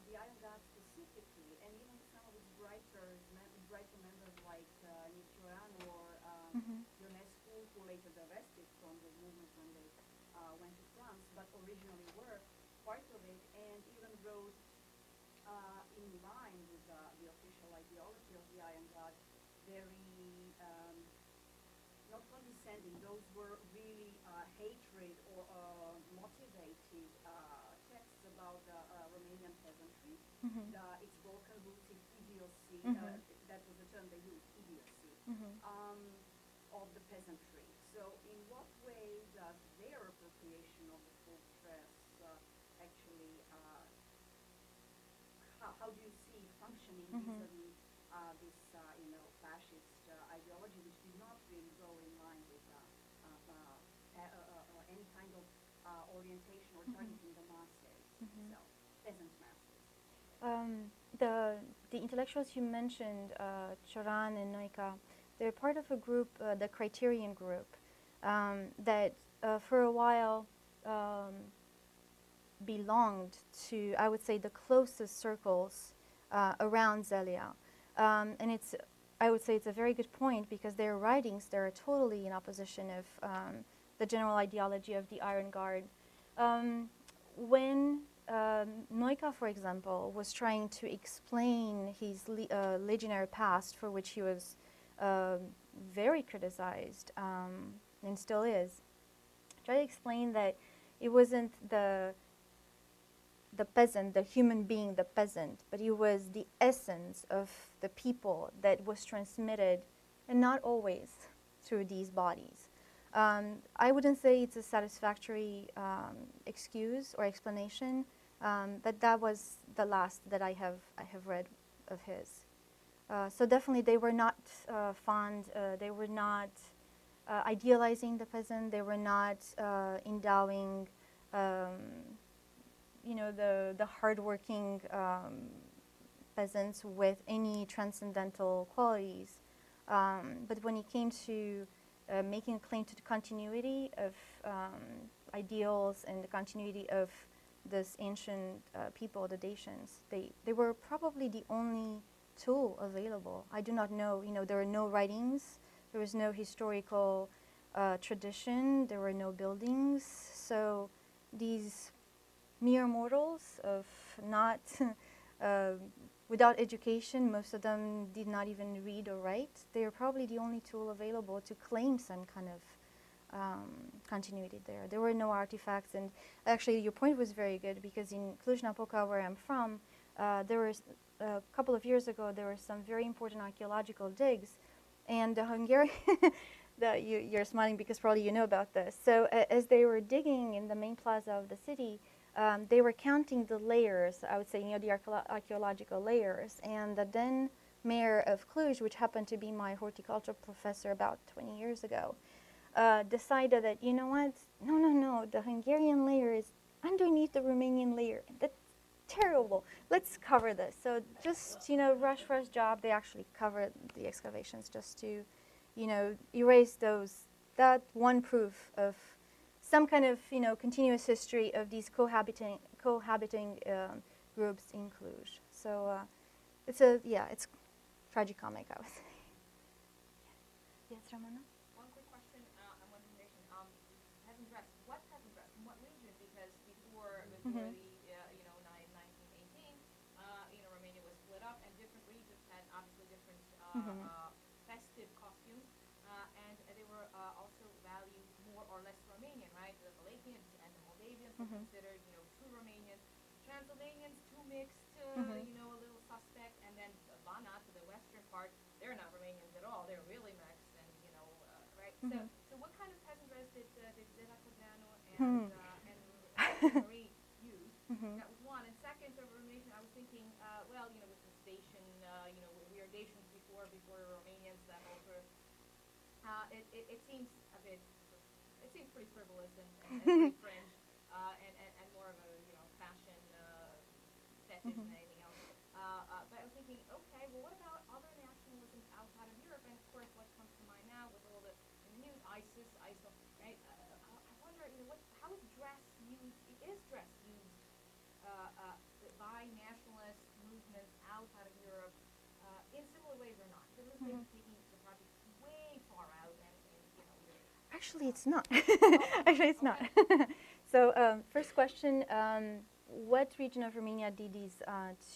the Iron Guard specifically, and even some of its brighter members like Nichiran or Ionescu, who later divested from the movement when they went to France, but originally were part of it, and even wrote in line with the official ideology of the Iron God, very not condescending. Those were really hatred or motivated texts about the Romanian peasantry. It's broken rooted idiocy, that was the term they used, idiocy, of the peasantry. So in what way does their appropriation of the folk dress actually, how do you see it functioning vis-a-vis this, fascist ideology, which did not really go in line with any kind of orientation or targeting the masses itself, peasant masses? The intellectuals you mentioned, Cioran and Noica, they're part of a group, the Criterion group, that for a while belonged to, I would say, the closest circles around Zelia. And I would say it's a very good point, because their writings, they're totally in opposition of the general ideology of the Iron Guard. When Noica, for example, was trying to explain his legionary past, for which he was very criticized, and still is, tried to explain that it wasn't the peasant, the human being, the peasant, but it was the essence of the people that was transmitted, and not always through these bodies. I wouldn't say it's a satisfactory excuse or explanation, but that was the last that I have read of his. So definitely they were not fond, they were not idealizing the peasant, they were not endowing the hardworking peasants with any transcendental qualities. But when it came to making a claim to the continuity of ideals and the continuity of this ancient people, the Dacians, they were probably the only tool available. I do not know, there were no writings, there was no historical tradition, there were no buildings, so these mere mortals of not without education, most of them did not even read or write. They are probably the only tool available to claim some kind of continuity there. There were no artifacts, and actually your point was very good, because in Cluj-Napoca, where I'm from, there was a couple of years ago, there were some very important archaeological digs, and the Hungarian, you're smiling because probably you know about this. So as they were digging in the main plaza of the city, they were counting the layers, I would say, the archaeological layers. And the then mayor of Cluj, which happened to be my horticulture professor about 20 years ago, decided that, you know what, no, the Hungarian layer is underneath the Romanian layer. That's terrible. Let's cover this. So just, rush job, they actually covered the excavations just to, erase that one proof of some kind of, continuous history of these cohabiting groups in Cluj. So it's tragicomic, I would say. Yes, Ramona? One quick question and one information. Peasant dress. What peasant dress? From what region? Because before the 1918, Romania was split up, and different regions had obviously different festive costumes, and they were also valued more or less Romanian, right? The Wallachians and the Moldavians were considered, true Romanians. Transylvanians, too mixed, a little suspect, and then Banat, the western part, they're not Romanians at all. They're really mixed, and right. So what kind of peasant dress did Zela Cognano and Marie use? That was one. And second, of information, I was thinking, with this Dacian, we are Dacians before Romanians. That whole sort of, it seems a bit, it seems pretty frivolous and pretty fringe, and more of a fashion fetish than anything else. But I was thinking, okay, well, what about other nationalisms outside of Europe? And of course, what comes to mind now with all the news, ISIL, right? I wonder, how is dress used? Is dress used by nationalist movements outside of Europe in similar ways or not? Because this may be taking the project way far out, and Actually, it's not. Actually, it's not. So, first question: what region of Romania did these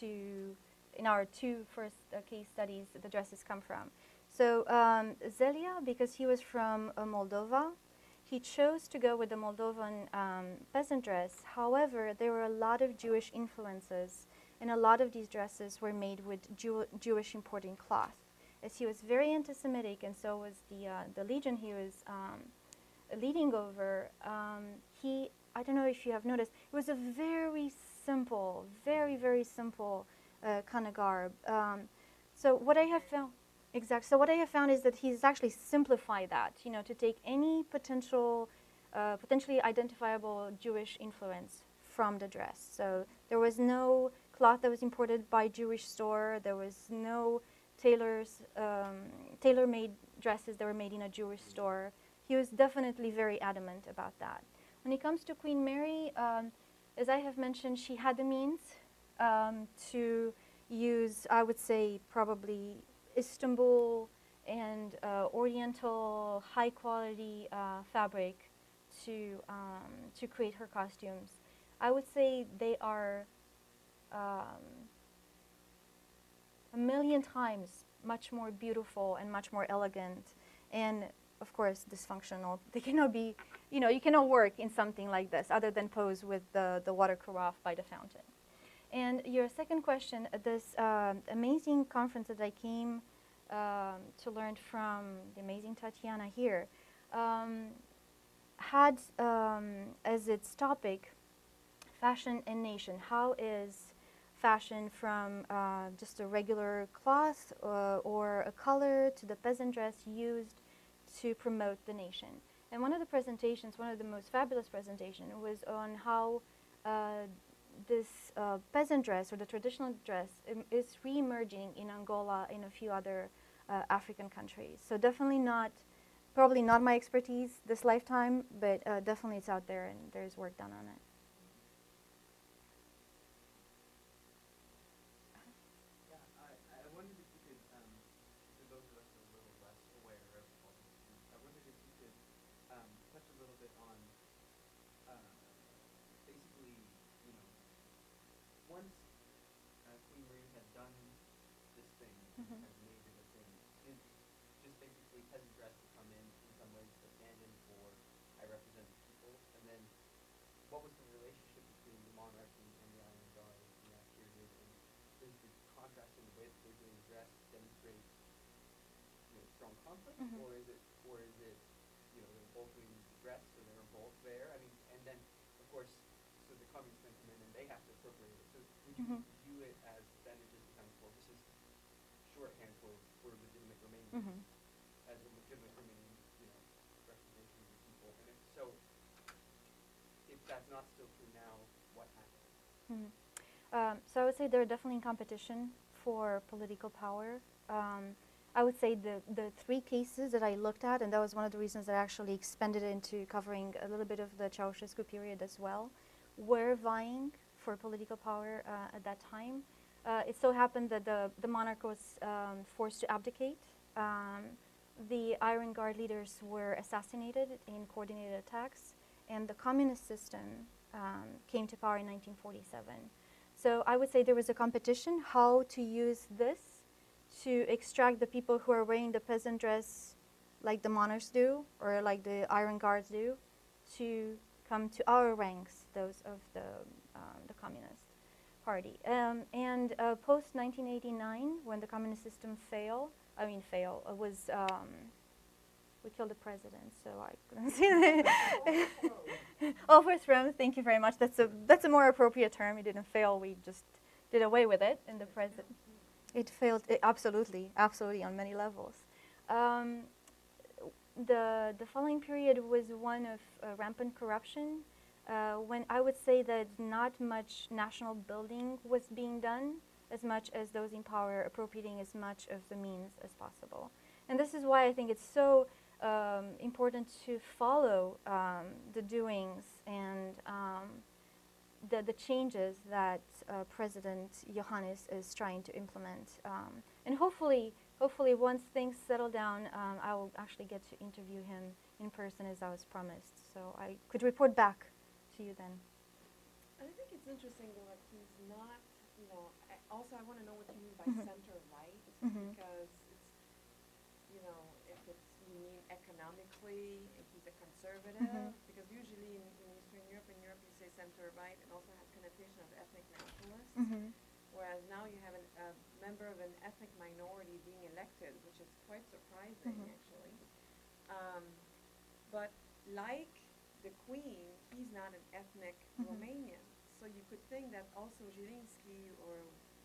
in our two first case studies, the dresses come from? So, Zelia, because he was from Moldova, he chose to go with the Moldovan peasant dress. However, there were a lot of Jewish influences, and a lot of these dresses were made with Jewish importing cloth. As he was very anti-Semitic, and so was the legion he was leading over, I don't know if you have noticed, it was a very simple, very simple kind of garb. So what I have found, exactly. So what I have found is that he's actually simplified that, to take any potentially identifiable Jewish influence from the dress. So there was no cloth that was imported by Jewish store. There was no tailor-made dresses that were made in a Jewish store. He was definitely very adamant about that. When it comes to Queen Mary, as I have mentioned, she had the means to use, I would say, probably Istanbul and Oriental high-quality fabric to create her costumes. I would say they are a million times much more beautiful and much more elegant, and of course dysfunctional. They cannot be, you cannot work in something like this other than pose with the water carafe by the fountain. And your second question, this amazing conference that I came to learn from the amazing Tatiana here, had as its topic fashion and nation. How is fashion from just a regular cloth or a color to the peasant dress used to promote the nation? And one of the presentations, one of the most fabulous presentations, was on how this peasant dress or the traditional dress is re-emerging in Angola and a few other African countries. So definitely probably not my expertise this lifetime, but definitely it's out there and there's work done on it. I wondered if you could, for those of us who are a little less aware of all these things, I wondered if you could touch a little bit on basically, once Queen Marie had done this thing, kind of made it a thing, did just basically peasant dress become in some ways the stand-in for I represent the people? And then what was the relationship between the monarchy and the Iron Guard in that period? And does the contrast in the way that they're doing dress demonstrate strong conflict, or is it they're both doing dress, so they're both there? I mean, and then of course, so the communists then come in and they have to appropriate it. So would you view it as then it just becomes, well, this is shorthand for legitimate Romanians, as a legitimate Romanian, representation of the people? And if that's not still true now, what happens? So I would say they're definitely in competition for political power. I would say the three cases that I looked at, and that was one of the reasons that I actually expanded into covering a little bit of the Ceausescu period as well, were vying for political power at that time. It so happened that the monarch was forced to abdicate. The Iron Guard leaders were assassinated in coordinated attacks, and the communist system came to power in 1947. So I would say there was a competition how to use this to extract the people who are wearing the peasant dress like the monarchs do or like the Iron Guards do to come to our ranks, those of the Communist Party. And post-1989, when the communist system we killed the president, so I couldn't see that. Overthrown, thank you very much. That's a more appropriate term. It didn't fail, we just did away with it in the present. It failed, absolutely on many levels. The following period was one of rampant corruption, when I would say that not much national building was being done, as much as those in power appropriating as much of the means as possible. And this is why I think it's so important to follow the doings and the changes that President Iohannis is trying to implement. And hopefully once things settle down, I will actually get to interview him in person as I was promised. So I could report back to you then. I think it's interesting though that he's not, also I want to know what you mean by center-right, because it's, if it's, you mean economically, if he's a conservative, because usually in Eastern Europe, you say center-right and also have connotation of ethnic nationalists, whereas now you have a member of an ethnic minority being elected, which is quite surprising, actually. But like the Queen, he's not an ethnic Romanian. So you could think that also Zielinski or,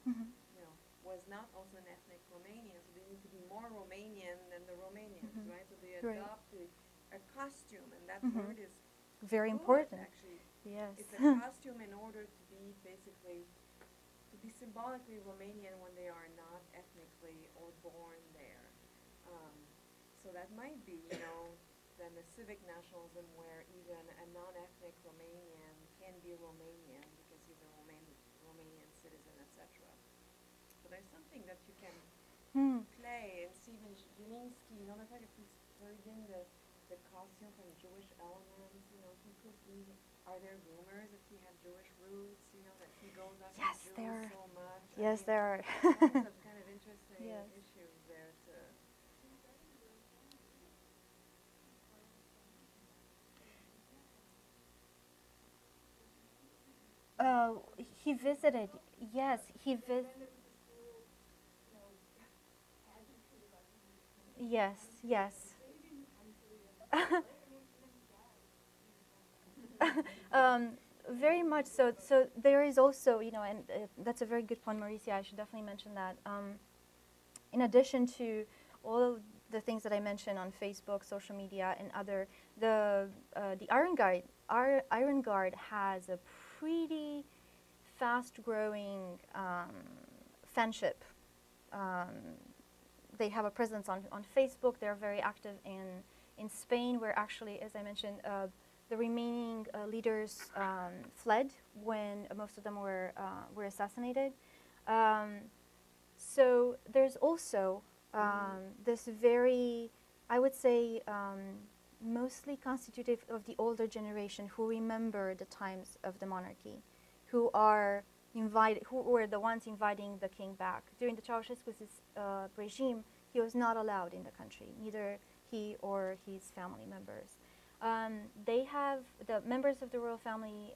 you know, was not also an ethnic Romanian. So they need to be more Romanian than the Romanians, right? So they adopted a costume, and that word is very good, important. actually. Yes. It's a costume in order to be basically, to be symbolically Romanian when they are not ethnically or born there. So that might be, you know, then the civic nationalism where even a non-ethnic Romanian can be Romanian because he's a Romanian citizen, etc. So there's something that you can play. And Stephen Zielinski, you know, the fact that he's purging the costume from Jewish elements, you know, he could be, are there rumors that he had Jewish roots, you know, that he goes after Jews so much? Yes, there are. Lots of kind of interesting issues there to... He visited, yes, he visited. Yes, yes. Very much so. So there is also, you know, and that's a very good point, Mauricia. I should definitely mention that. In addition to all of the things that I mentioned on Facebook, social media, and other, the Iron Guard has a pretty fast-growing fanship. They have a presence on Facebook. They're very active in Spain, where actually, as I mentioned, the remaining leaders fled when most of them were assassinated. So there's also this very, I would say, mostly constitutive of the older generation who remember the times of the monarchy, who were the ones inviting the king back. During the Ceausescu's regime, he was not allowed in the country, neither he or his family members. The members of the royal family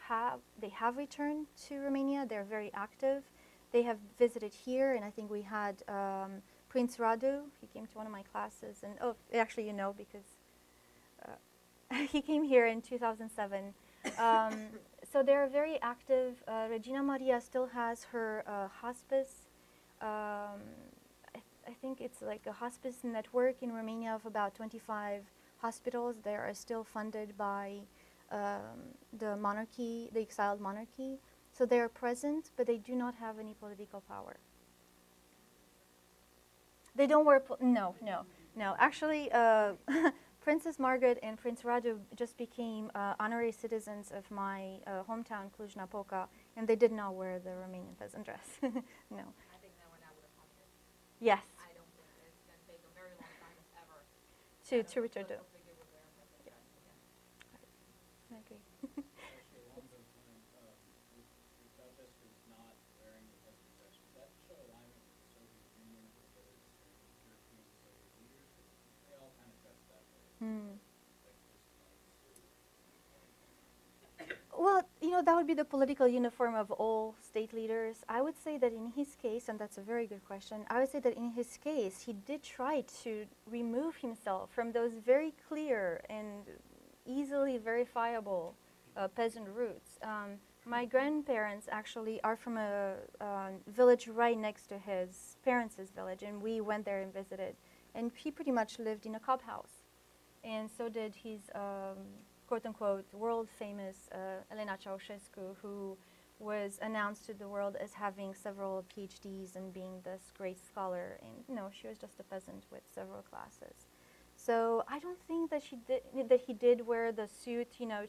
have returned to Romania. They're very active. They have visited here, and I think we had Prince Radu. He came to one of my classes, and actually, you know, because he came here in 2007. So they're very active. Regina Maria still has her hospice. I think it's like a hospice network in Romania of about 25 hospitals. They are still funded by the monarchy, the exiled monarchy. So they are present, but they do not have any political power. They don't wear, no. Actually, Princess Margaret and Prince Radu just became honorary citizens of my hometown, Cluj-Napoca, and they did not wear the Romanian peasant dress. No. I think that one I would have happened. Yes. I don't think it's going to take a very long time, if ever, To return to. figure would wear a peasant dress again. I agree. Actually, along those lines, with Ceausescu not wearing the peasant dress, does that show alignment with the Soviet Union or those European Soviet leaders? They all kind of dress that way. Well, you know, that would be the political uniform of all state leaders. I would say that in his case, and that's a very good question, I would say that in his case, he did try to remove himself from those very clear and easily verifiable peasant roots. My grandparents actually are from a village right next to his parents' village, and we went there and visited. And he pretty much lived in a cob house. And so did his quote-unquote world-famous Elena Ceausescu, who was announced to the world as having several PhDs and being this great scholar. And no, she was just a peasant with several classes. So I don't think that he did wear the suit, you know,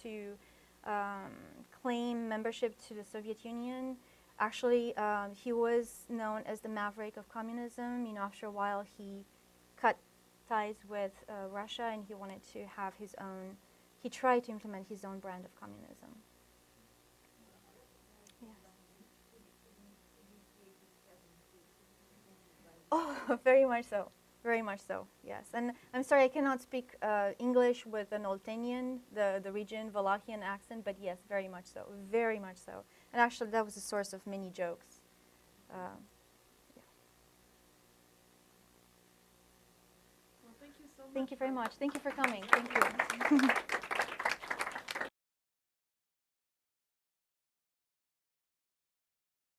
to claim membership to the Soviet Union. Actually, he was known as the maverick of communism. You know, after a while, he cut ties with Russia, and he wanted to have his own. He tried to implement his own brand of communism. Yes. Oh, very much so. Very much so, yes. And I'm sorry, I cannot speak English with an Oltenian, the region, Wallachian accent, but yes, very much so, very much so. And actually, that was the source of many jokes. Well, thank you so much. Thank you very much. Thank you for coming. Thank you.